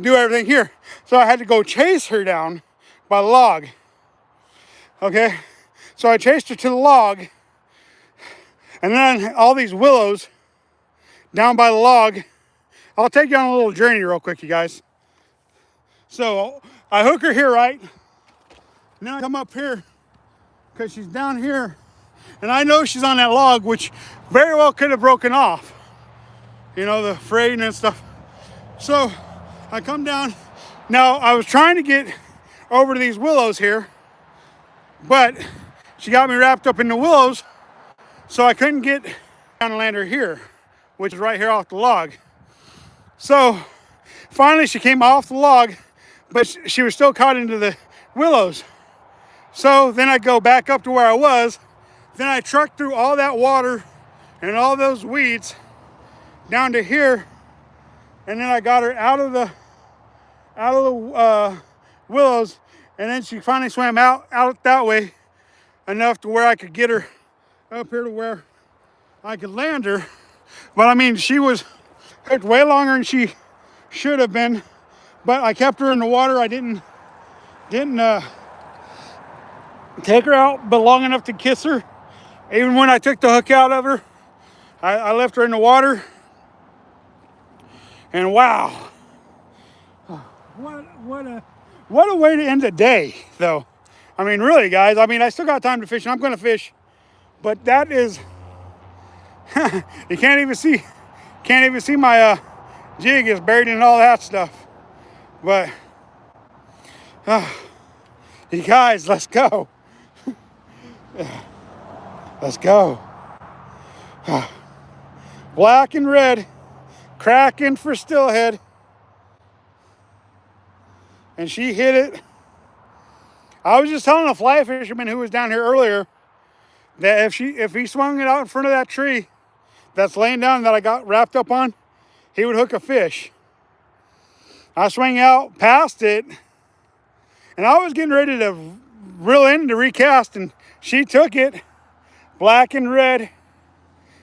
do everything here. So I had to go chase her down by the log. Okay, so I chased her to the log, and then all these willows down by the log. I'll take you on a little journey real quick, you guys. So I hook her here, right? And then I come up here because she's down here, and I know she's on that log, which very well could have broken off. You know, the fraying and stuff. So I come down. Now I was trying to get over to these willows here, but she got me wrapped up in the willows, so I couldn't get down and land her here, which is right here off the log. So finally she came off the log, but she was still caught into the willows. So then I go back up to where I was. Then I trucked through all that water and all those weeds down to here, and then I got her out of the willows, and then she finally swam out that way enough to where I could get her up here to where I could land her. But I mean, she was hooked way longer than she should have been, but I kept her in the water. I didn't take her out but long enough to kiss her. Even when I took the hook out of her, I left her in the water. And wow, what a way to end the day, though. I mean, really, guys. I mean, I still got time to fish, and I'm going to fish, but that is you can't even see my jig is buried in all that stuff. But you guys, let's go. Let's go. Black and red, cracking for stillhead. And she hit it. I was just telling a fly fisherman who was down here earlier that if he swung it out in front of that tree that's laying down that I got wrapped up on, he would hook a fish. I swung out past it, and I was getting ready to reel in to recast, and she took it. Black and red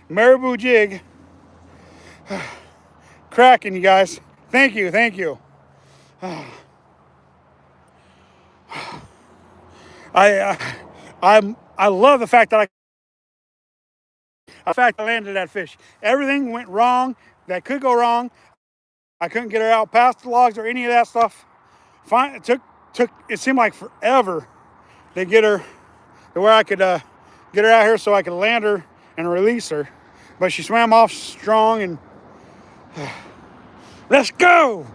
marabou jig. Cracking, you guys. Thank you. I love the fact that I landed that fish. Everything went wrong that could go wrong. I couldn't get her out past the logs or any of that stuff. It took it seemed like forever to get her to where I could get her out here so I could land her and release her. But she swam off strong, and let's go.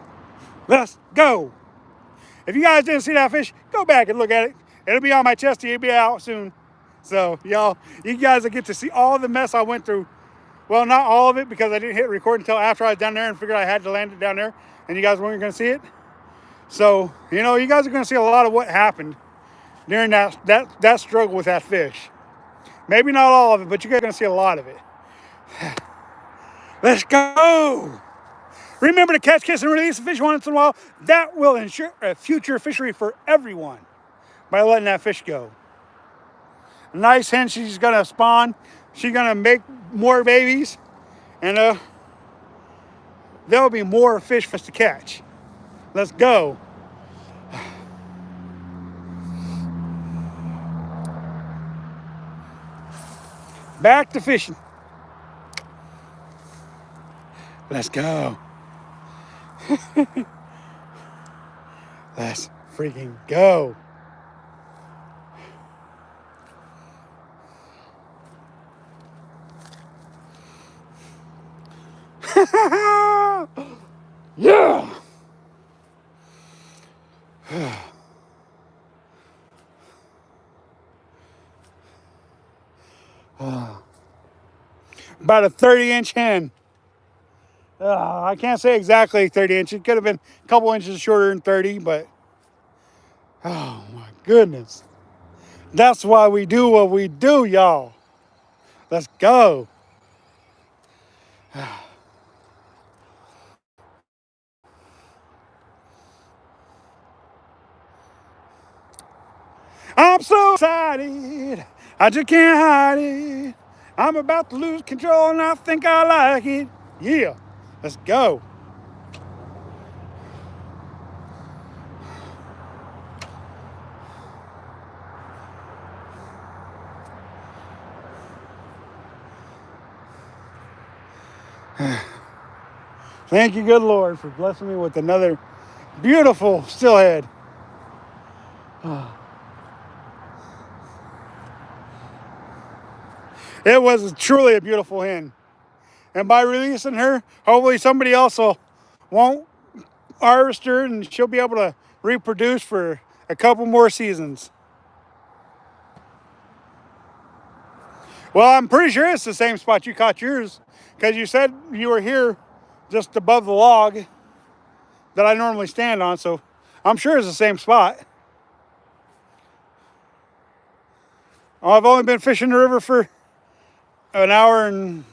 If you guys didn't see that fish, go back and look at it. It'll be on my chesty. It'll be out soon. So, y'all, you guys will get to see all the mess I went through. Well, not all of it, because I didn't hit record until after I was down there and figured I had to land it down there, and you guys weren't going to see it. So, you know, you guys are going to see a lot of what happened during that struggle with that fish. Maybe not all of it, but you guys are going to see a lot of it. Let's go. Remember to catch, kiss, and release a fish once in a while. That will ensure a future fishery for everyone by letting that fish go. A nice hen, she's going to spawn. She's going to make more babies. And there'll be more fish for us to catch. Let's go. Back to fishing. Let's go. Let's freaking go. Yeah. About a 30-inch hen. I can't say exactly 30 inches. It could have been a couple inches shorter than 30, but oh my goodness. That's why we do what we do, y'all. Let's go. I'm so excited. I just can't hide it. I'm about to lose control and I think I like it. Yeah. Let's go. Thank you, good Lord, for blessing me with another beautiful stillhead. It was truly a beautiful hen. And by releasing her, hopefully somebody else won't harvest her and she'll be able to reproduce for a couple more seasons. Well, I'm pretty sure it's the same spot you caught yours because you said you were here just above the log that I normally stand on, so I'm sure it's the same spot. I've only been fishing the river for an hour and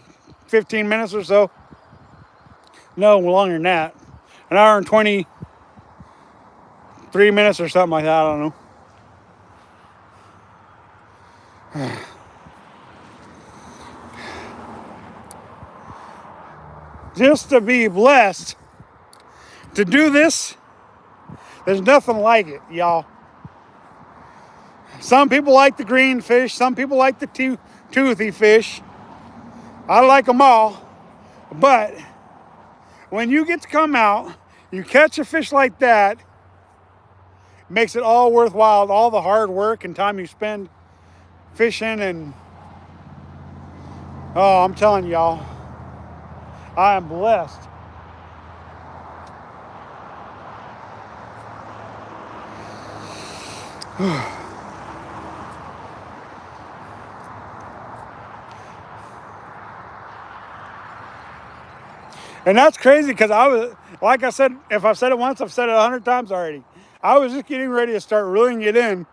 15 minutes or so. No, longer than that. An hour and 23 minutes or something like that, I don't know. Just to be blessed to do this, there's nothing like it, y'all. Some people like the green fish, some people like the toothy fish. I like them all, but when you get to come out, you catch a fish like that, it makes it all worthwhile, all the hard work and time you spend fishing. And oh, I'm telling y'all, I am blessed. And that's crazy because I was, like I said, if I've said it once, I've said it 100 times already. I was just getting ready to start reeling it in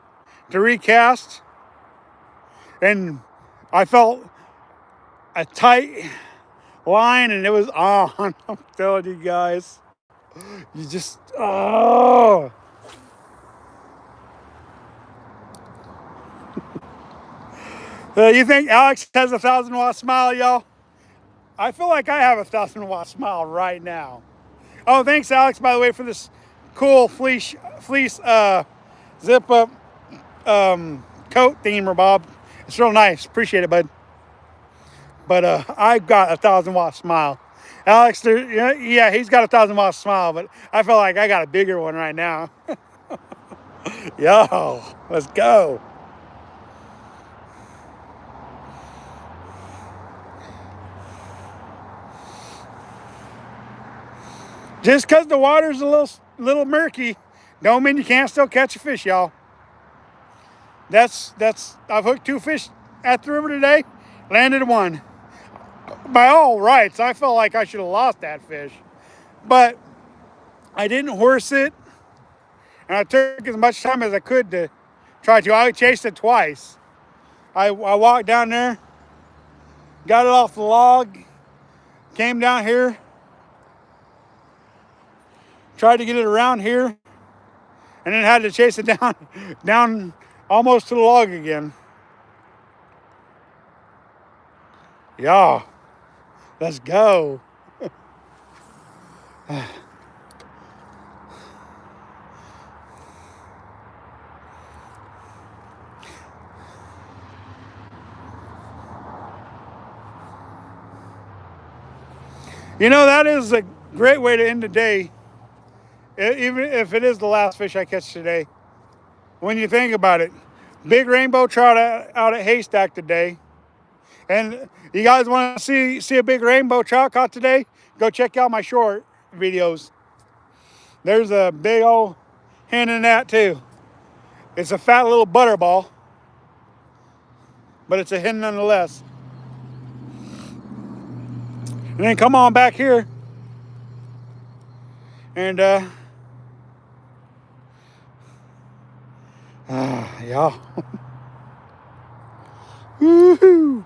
to recast. And I felt a tight line and it was on. I'm telling you guys. You just, oh. You think Alex has a 1,000-watt smile, y'all? I feel like I have a 1,000-watt smile right now. Oh, thanks, Alex, by the way, for this cool fleece zip up coat theme, Bob. It's real nice. Appreciate it, bud. But I've got a 1,000-watt smile. Alex, yeah, he's got a 1,000-watt smile, but I feel like I got a bigger one right now. Yo, let's go. Just because the water's a little murky, don't mean you can't still catch a fish, y'all. I've hooked 2 fish at the river today, landed 1. By all rights, I felt like I should have lost that fish, but I didn't horse it, and I took as much time as I could to try to. I chased it twice. I walked down there, got it off the log, came down here, tried to get it around here, and then had to chase it down almost to the log again. Yeah, let's go. You know, that is a great way to end the day, even if it is the last fish I catch today. When you think about it, big rainbow trout out at Haystack today. And you guys want to see a big rainbow trout caught today? Go check out my short videos. There's a big old hen in that too. It's a fat little butterball, but it's a hen nonetheless. and then come on back here. And yeah. Woohoo!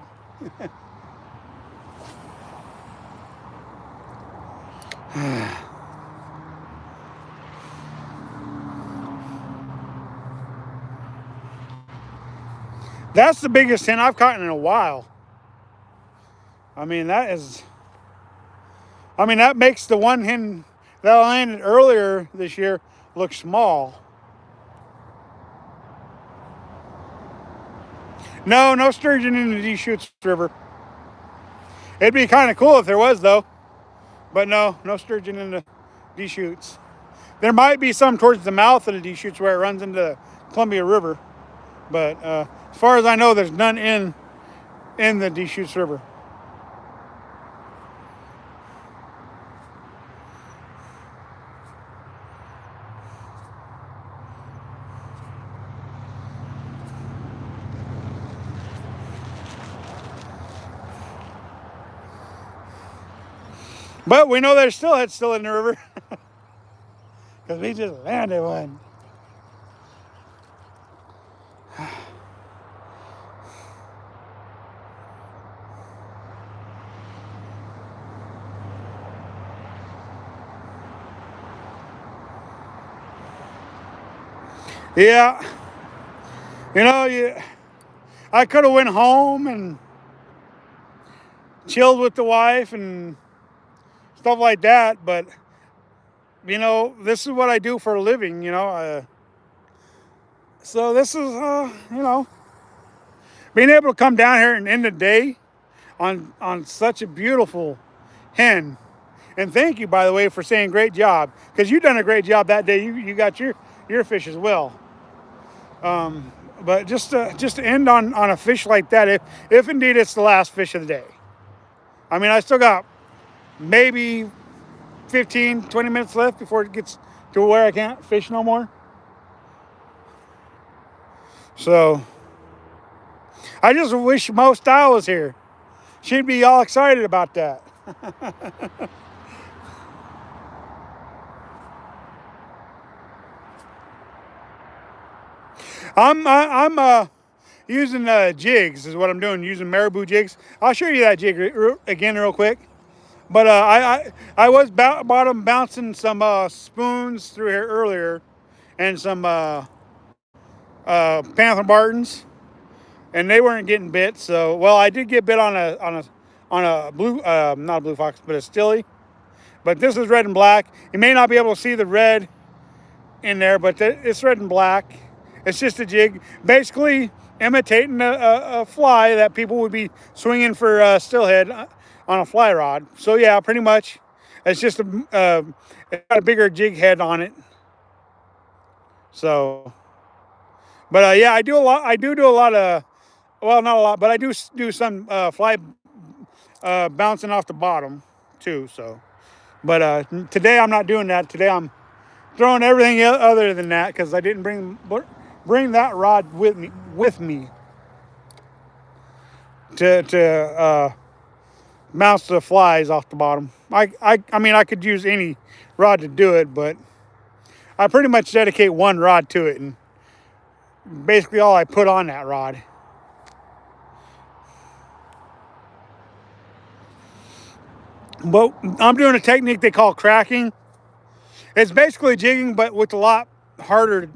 That's the biggest hen I've caught in a while. I mean, that makes the one hen that I landed earlier this year look small. No sturgeon in the Deschutes River. It'd be kind of cool if there was, though. But no sturgeon in the Deschutes. There might be some towards the mouth of the Deschutes where it runs into the Columbia River. But as far as I know, there's none in the Deschutes River. But we know there's still in the river. Because we just landed one. Yeah. I could have went home and chilled with the wife and stuff like that, but this is what I do for a living, so this is being able to come down here and end the day on such a beautiful hen. And thank you, by the way, for saying great job, because you've done a great job that day. You got your fish as well. But just to end on a fish like that, if indeed it's the last fish of the day. I mean, I still got maybe 15, 20 minutes left before it gets to where I can't fish no more. So I just wish Mo Style was here. She'd be all excited about that. I'm using jigs is what I'm doing, using marabou jigs. I'll show you that jig again real quick. But I was bottom bouncing some spoons through here earlier, and some panther martins, and they weren't getting bit. So, well, I did get bit on a blue, not a blue fox, but a stilly. But this is red and black. You may not be able to see the red in there, but it's red and black. It's just a jig, basically imitating a fly that people would be swinging for stillhead on a fly rod. So yeah, pretty much, it's just it's got a bigger jig head on it. So, but yeah, I do a lot. I do a lot of, well, not a lot, but I do some fly bouncing off the bottom too. So, but today I'm not doing that. Today I'm throwing everything other than that because I didn't bring that rod with me to bounce the flies off the bottom. I mean, I could use any rod to do it, but I pretty much dedicate one rod to it, and basically all I put on that rod. But I'm doing a technique they call cracking. It's basically jigging, but with a lot harder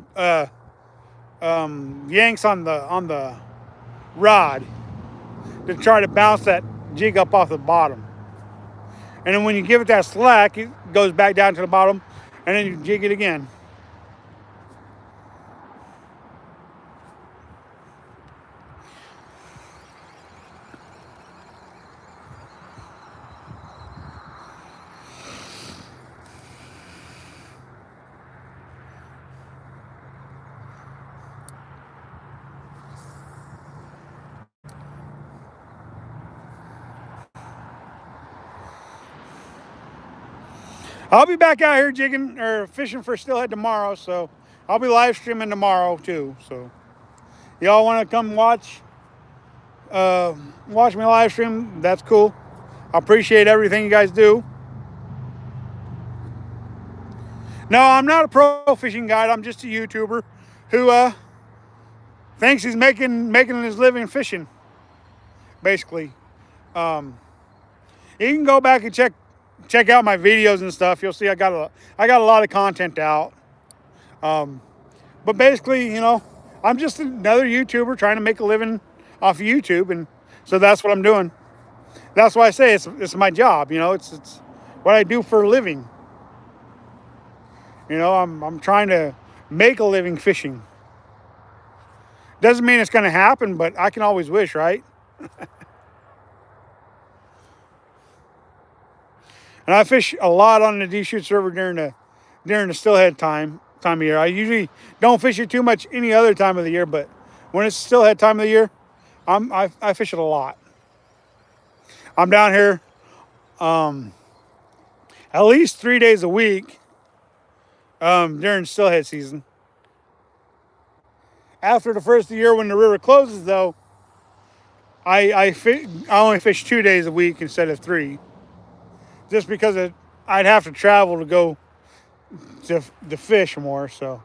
yanks on the rod to try to bounce that jig up off the bottom. And then when you give it that slack, it goes back down to the bottom, and then you jig it again. I'll be back out here jigging or fishing for steelhead tomorrow, so I'll be live streaming tomorrow too. So y'all want to come watch me live stream? That's cool. I appreciate everything you guys do. No, I'm not a pro fishing guide. I'm just a YouTuber who thinks he's making his living fishing. Basically, um, you can go back and check out my videos and stuff. You'll see I got a lot of content out. But basically, I'm just another YouTuber trying to make a living off of YouTube, and so that's what I'm doing. That's why I say it's my job. It's what I do for a living. I'm trying to make a living fishing. Doesn't mean it's going to happen, but I can always wish, right? And I fish a lot on the Deschutes River during the stillhead time of year. I usually don't fish it too much any other time of the year, but when it's stillhead time of the year, I fish it a lot. I'm down here at least 3 days a week during stillhead season. After the first of the year, when the river closes, though, I only fish 2 days a week instead of 3, just because I'd have to travel to go to fish more. So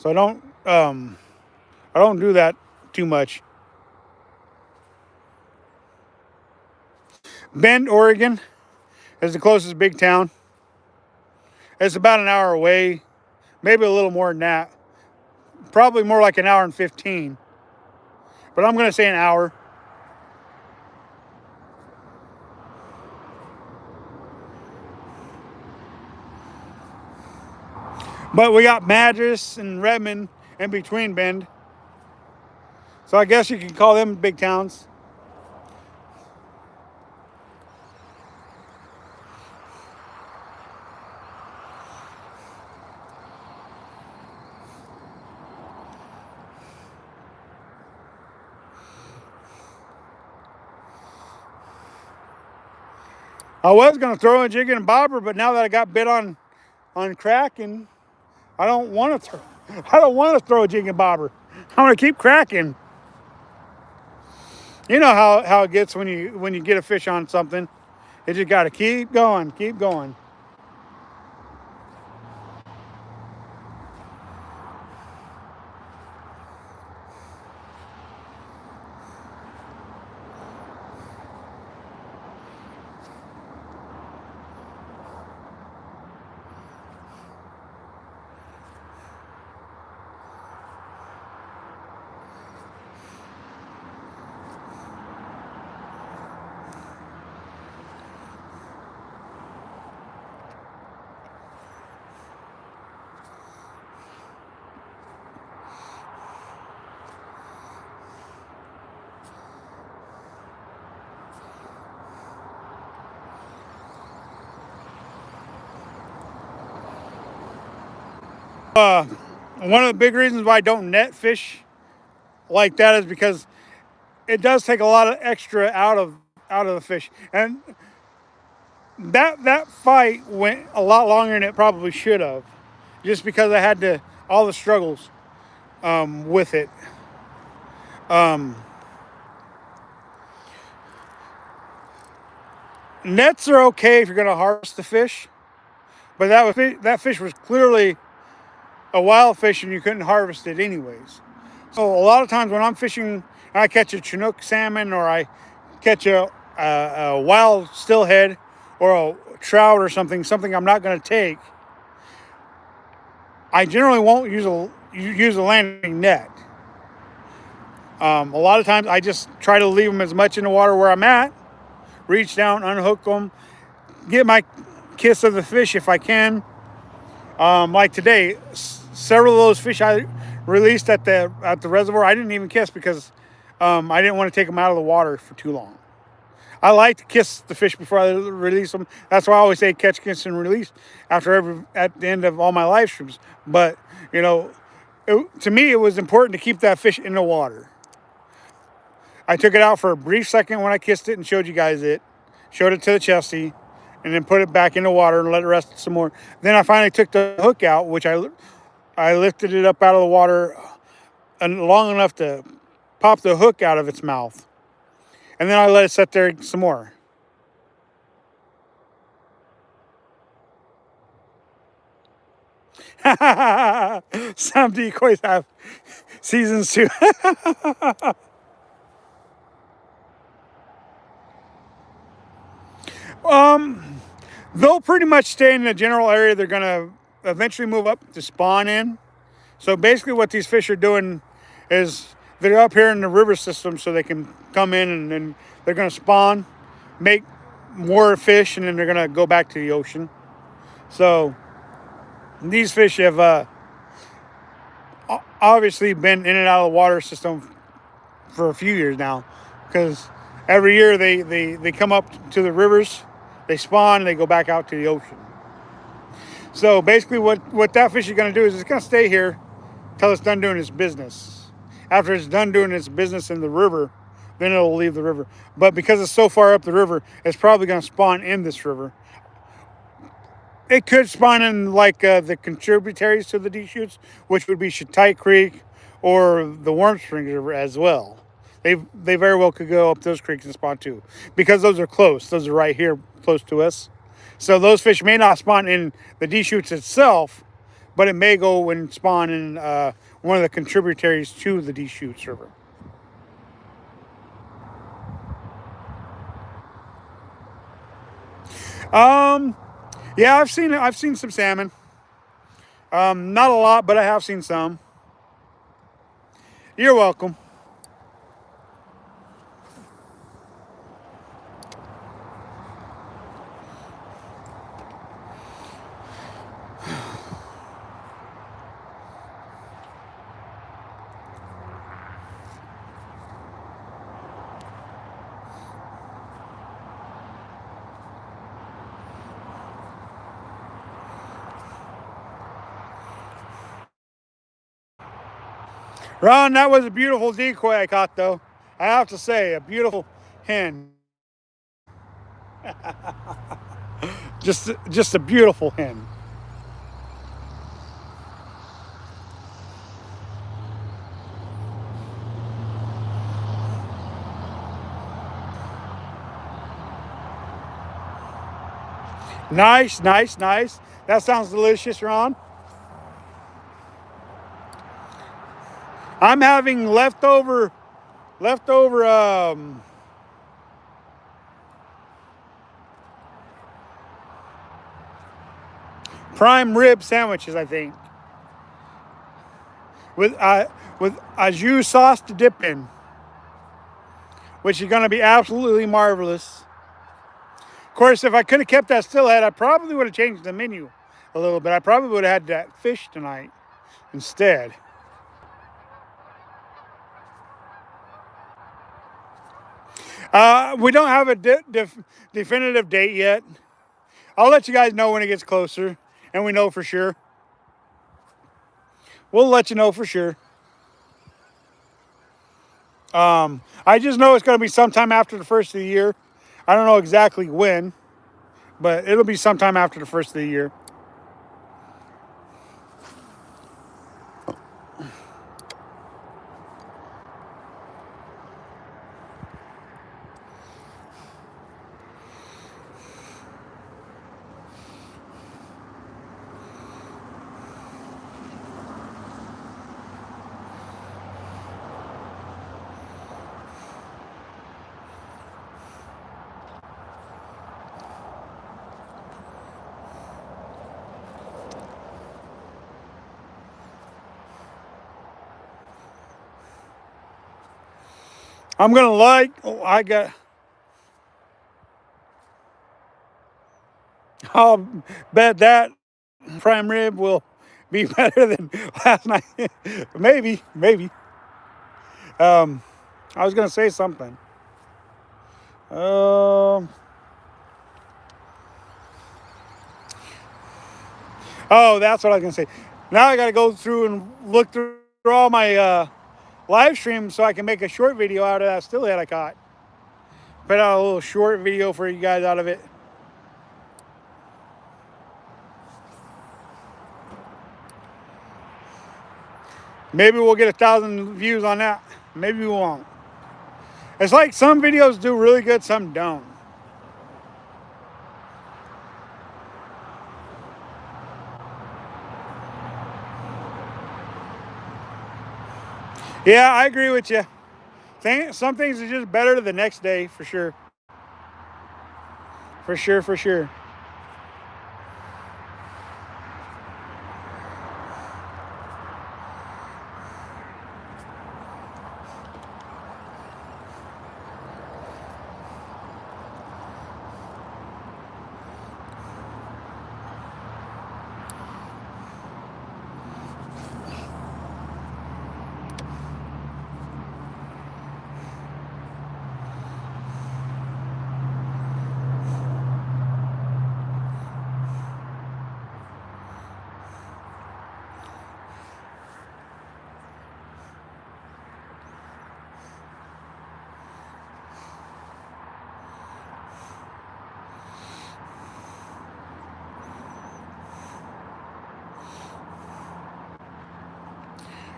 I don't do that too much. Bend, Oregon is the closest big town. It's about an hour away, maybe a little more than that. Probably more like an hour and 15. But I'm going to say an hour. But we got Madras and Redmond in between Bend. So I guess you can call them big towns. I was going to throw a jig and a bobber, but now that I got bit on cracking, I don't want to throw a jig and bobber. I'm going to keep cracking. You know how it gets when you get a fish on something. You just got to keep going, keep going. One of the big reasons why I don't net fish like that is because it does take a lot of extra out of the fish, and that fight went a lot longer than it probably should have, just because I had all the struggles with it. Nets are okay if you're going to harvest the fish, but that fish was clearly a wild fish and you couldn't harvest it anyways. So a lot of times when I'm fishing and I catch a Chinook salmon, or I catch a wild stillhead or a trout or something I'm not going to take, I generally won't use a landing net. A lot of times I just try to leave them as much in the water where I'm at, reach down, unhook them, get my kiss of the fish if I can. Like today, several of those fish I released at the reservoir, I didn't even kiss because I didn't want to take them out of the water for too long. I like to kiss the fish before I release them. That's why I always say catch, kiss, and release at the end of all my live streams. But to me, it was important to keep that fish in the water. I took it out for a brief second when I kissed it and showed you guys it. Showed it to the chesty, and then put it back in the water and let it rest some more. Then I finally took the hook out, which I lifted it up out of the water long enough to pop the hook out of its mouth. and then I let it sit there some more. Some decoys have seasons too. They'll pretty much stay in the general area they're going to eventually move up to spawn in. So basically what these fish are doing is they're up here in the river system so they can come in, and then they're going to spawn, make more fish, and then they're going to go back to the ocean. So these fish have obviously been in and out of the water system for a few years now, because every year they come up to the rivers, they spawn, and they go back out to the ocean. So basically what that fish is going to do is it's going to stay here until it's done doing its business. After it's done doing its business in the river, then it'll leave the river. But because it's so far up the river, it's probably going to spawn in this river. It could spawn in like the contributaries to the Deschutes, which would be Chatai Creek or the Warm Springs River as well. They very well could go up those creeks and spawn too, because those are close. Those are right here close to us. So those fish may not spawn in the Deschutes itself, but it may go and spawn in one of the contributaries to the Deschutes River. Yeah, I've seen some salmon. Not a lot, but I have seen some. You're welcome. Ron, that was a beautiful decoy I caught, though. I have to say, a beautiful hen. Just a beautiful hen. Nice, nice, nice. That sounds delicious, Ron. I'm having leftover prime rib sandwiches, I think, with au jus sauce to dip in, which is going to be absolutely marvelous. Of course, if I could have kept that stillhead, I probably would have changed the menu a little bit. I probably would have had that fish tonight instead. We don't have a definitive date yet. I'll let you guys know when it gets closer and we know for sure. We'll let you know for sure. I just know it's going to be sometime after the first of the year. I don't know exactly when, but it'll be sometime after the first of the year. I'm going to I'll bet that prime rib will be better than last night. Maybe. I was going to say something. Oh, that's what I was going to say. Now I got to go through and look through all my live streams so I can make a short video out of that stillhead I caught. Put out a little short video for you guys out of it. Maybe we'll get 1,000 views on that. Maybe we won't. It's like some videos do really good, some don't. Yeah, I agree with you. Some things are just better the next day, for sure. For sure, for sure.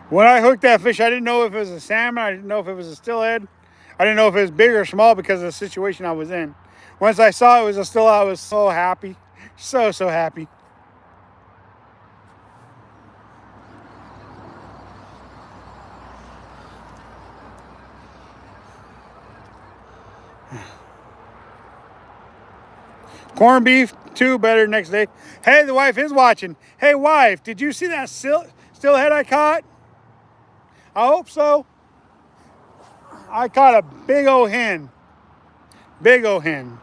When I hooked that fish, I didn't know if it was a salmon. I didn't know if it was a stillhead. I didn't know if it was big or small because of the situation I was in. Once I saw it was a still, I was so happy. So, so happy. Corned beef, too, better next day. Hey, the wife is watching. Hey, wife, did you see that stillhead I caught? I hope so. I caught a big old hen. Big old hen.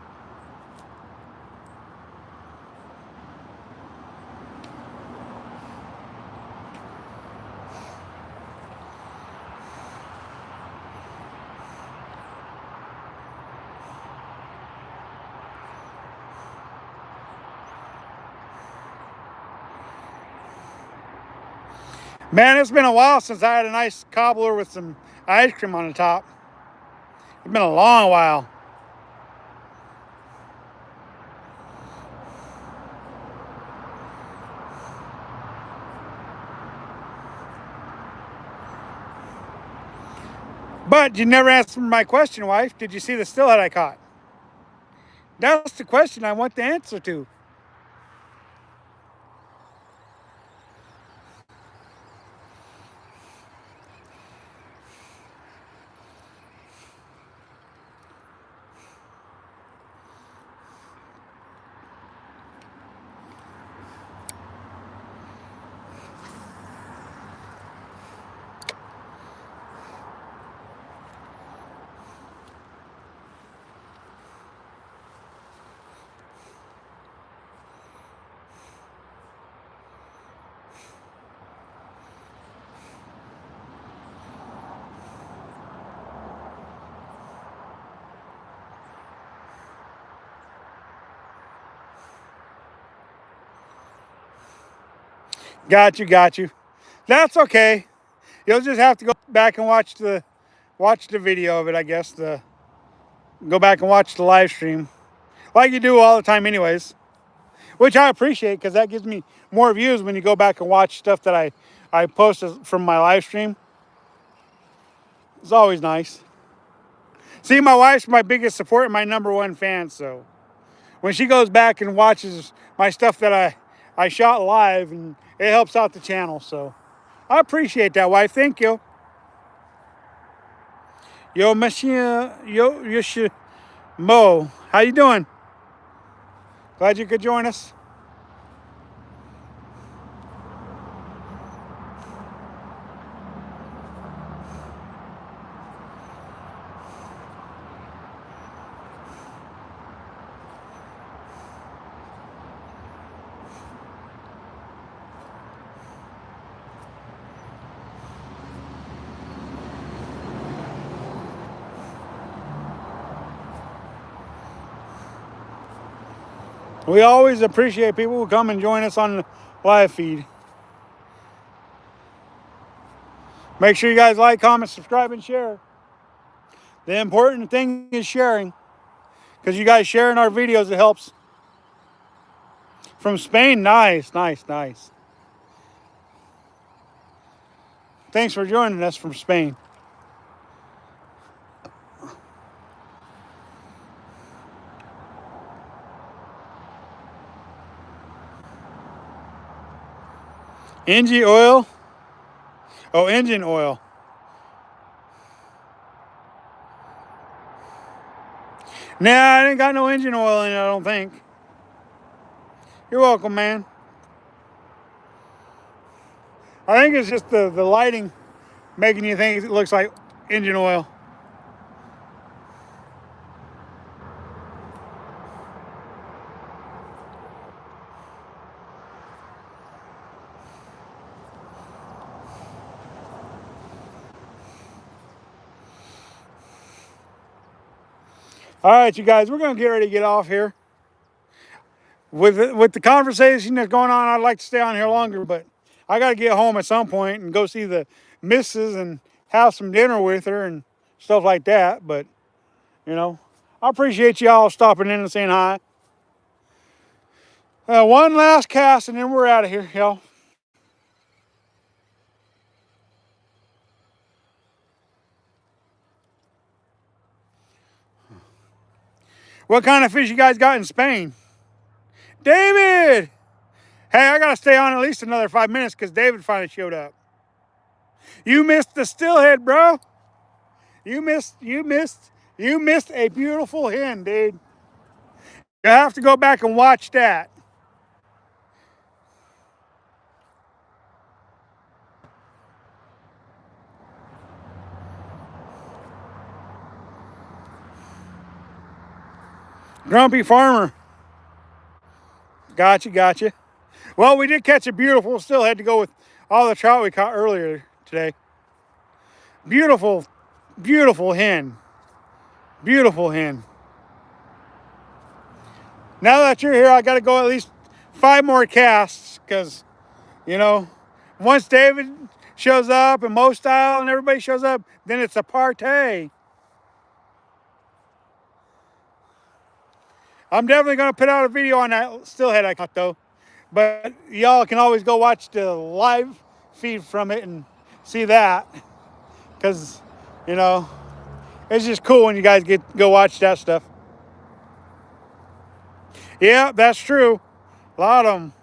Man, it's been a while since I had a nice cobbler with some ice cream on the top. It's been a long while. But you never answered my question, wife. Did you see the stillhead I caught? That's the question I want the answer to. Got you, got you. That's okay. You'll just have to go back and watch the video of it, I guess. Go back and watch the live stream, like you do all the time, anyways. Which I appreciate because that gives me more views when you go back and watch stuff that I post from my live stream. It's always nice. See, my wife's my biggest support and my #1 fan, so when she goes back and watches my stuff that I shot live, and it helps out the channel, so I appreciate that, wife. Thank you. Yo, Monsieur, yo, Mo, how you doing? Glad you could join us. We always appreciate people who come and join us on the live feed. Make sure you guys like, comment, subscribe, and share. The important thing is sharing, because you guys sharing our videos, it helps. From Spain, nice, nice, nice. Thanks for joining us from Spain. Engine oil. Oh, engine oil. Nah, I didn't got no engine oil in it, I don't think. You're welcome, man. I think it's just the lighting making you think it looks like engine oil. All right, you guys, we're going to get ready to get off here. With the conversation that's going on, I'd like to stay on here longer, but I got to get home at some point and go see the missus and have some dinner with her and stuff like that. But, you know, I appreciate y'all stopping in and saying hi. One last cast and then we're out of here, y'all. What kind of fish you guys got in Spain? David! Hey, I got to stay on at least another 5 minutes because David finally showed up. You missed the stillhead, bro. You missed a beautiful hen, dude. You have to go back and watch that. Grumpy farmer. Gotcha. Well, we did catch a beautiful stillhead to go with all the trout we caught earlier today. Beautiful hen. Beautiful hen. Now that you're here, I got to go at least 5 more casts because, you know, once David shows up and Mo Style and everybody shows up, then it's a party. I'm definitely going to put out a video on that stillhead I caught, though. But y'all can always go watch the live feed from it and see that. Because, you know, it's just cool when you guys go watch that stuff. Yeah, that's true. A lot of them.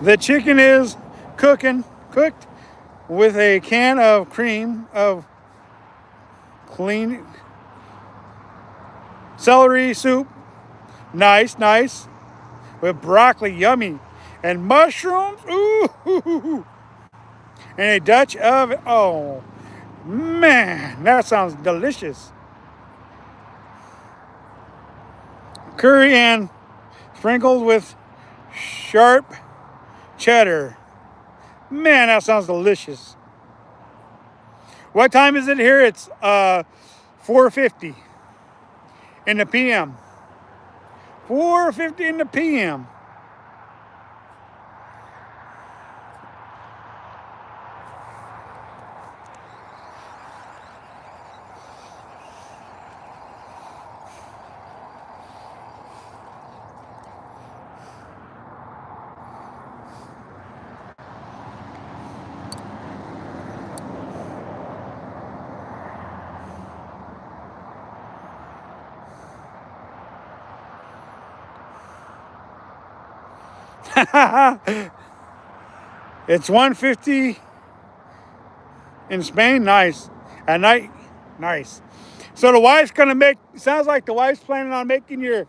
The chicken is cooked with a can of cream of clean celery soup. Nice. With broccoli, yummy. And mushrooms, ooh. And a Dutch oven. Oh, man, that sounds delicious. Curry and sprinkled with sharp cheddar. Man, that sounds delicious. What time is it here? It's 4:50 in the PM. 4:50 in the PM. It's 1:50 in Spain. Nice. At night, nice. So the wife's gonna make. Sounds like the wife's planning on making your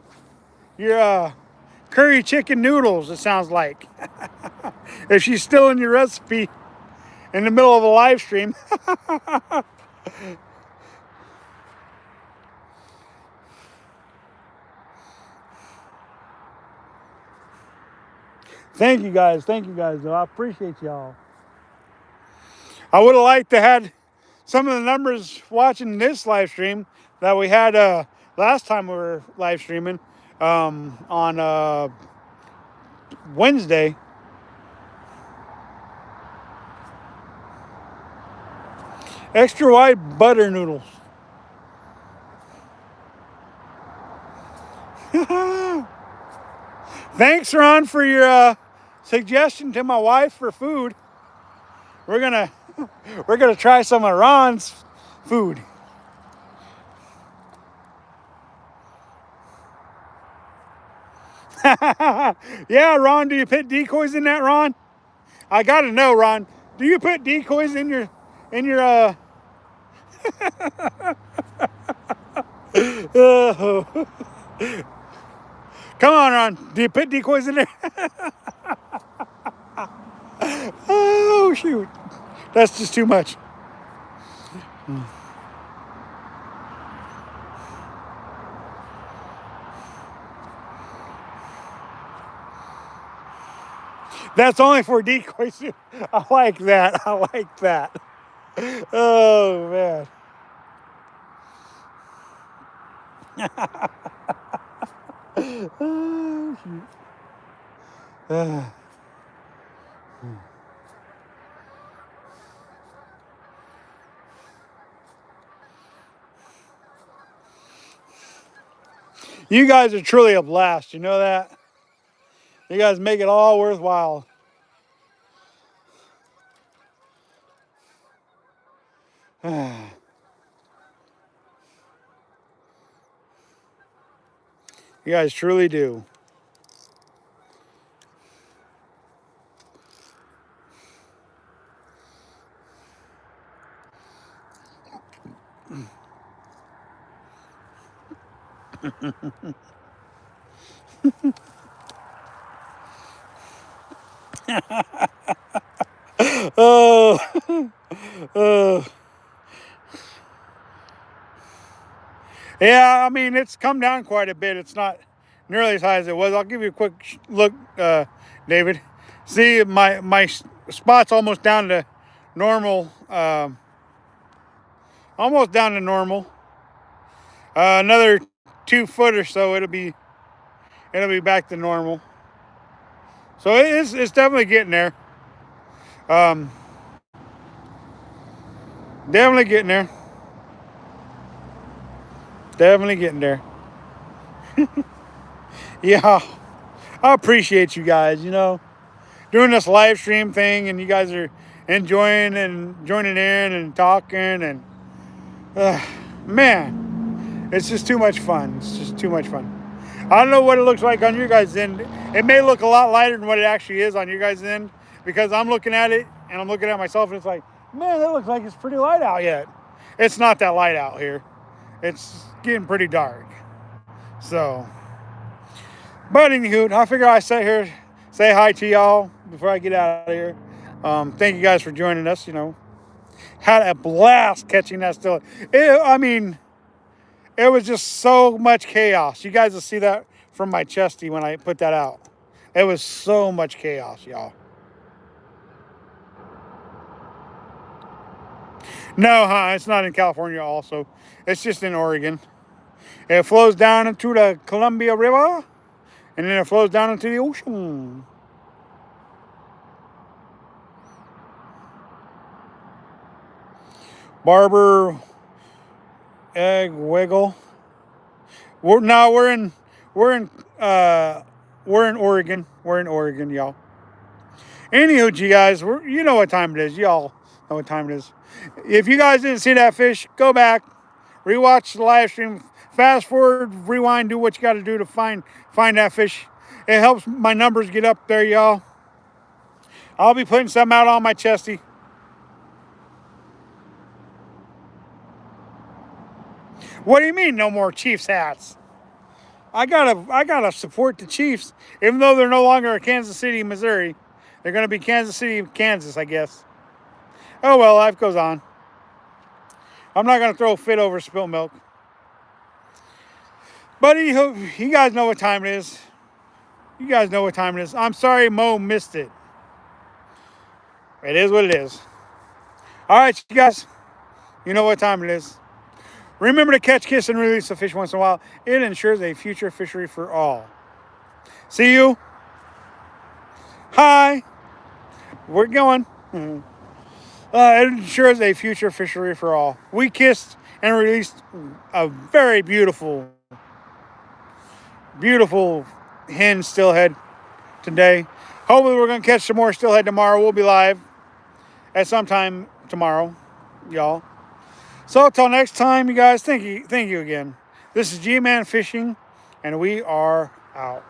curry chicken noodles. It sounds like if she's still in your recipe in the middle of a live stream. Thank you guys. Though. I appreciate y'all. I would have liked to had some of the numbers watching this live stream that we had last time we were live streaming on Wednesday. Extra wide butter noodles. Thanks, Ron, for your suggestion to my wife for food. We're gonna try some of Ron's food. Yeah, Ron, do you put decoys in that, Ron? I gotta know, Ron. Do you put decoys in your come on, Ron. Do you put decoys in there? Oh shoot. That's just too much. That's only for decoys. I like that. I like that. Oh man. Oh, shoot. You guys are truly a blast. You know that? You guys make it all worthwhile. You guys truly do. Oh, oh. Yeah, I mean, it's come down quite a bit. It's not nearly as high as it was. I'll give you a quick look, David. See, my spot's almost down to normal. Almost down to normal. Another 2 foot or so, it'll be back to normal. So it's definitely getting there. Definitely getting there. Definitely getting there. Yeah, I appreciate you guys, doing this live stream thing, and you guys are enjoying and joining in and talking, and man, it's just too much fun. It's just too much fun. I don't know what it looks like on your guys' end. It may look a lot lighter than what it actually is on your guys' end, because I'm looking at it and I'm looking at myself and it's like, man, that looks like it's pretty light out yet. It's not that light out here. It's getting pretty dark. So, but anywho, I figure I sit here, say hi to y'all before I get out of here. Thank you guys for joining us. Had a blast catching that still. It was just so much chaos. You guys will see that from my chesty when I put that out. It was so much chaos, y'all. No, it's not in California also. It's just in Oregon. It flows down into the Columbia River, and then it flows down into the ocean. Barber egg wiggle. We're in Oregon. We're in Oregon, y'all. Anywho, you guys, you know what time it is. Y'all know what time it is. If you guys didn't see that fish, go back, rewatch the live stream, fast forward, rewind, do what you got to do to find that fish. It helps my numbers get up there, y'all. I'll be putting some out on my chesty. What do you mean, no more Chiefs hats? I gotta support the Chiefs, even though they're no longer in Kansas City, Missouri. They're gonna be Kansas City, Kansas, I guess. Oh well, life goes on. I'm not gonna throw a fit over spilt milk. But you guys know what time it is. You guys know what time it is. I'm sorry Mo missed it. It is what it is. All right, you guys. You know what time it is. Remember to catch, kiss, and release a fish once in a while. It ensures a future fishery for all. See you. Hi. We're going. It ensures a future fishery for all. We kissed and released a very beautiful, beautiful hen stillhead today. Hopefully we're going to catch some more stillhead tomorrow. We'll be live at some time tomorrow, y'all. So until next time, you guys, thank you again. This is G-Man Fishing, and we are out.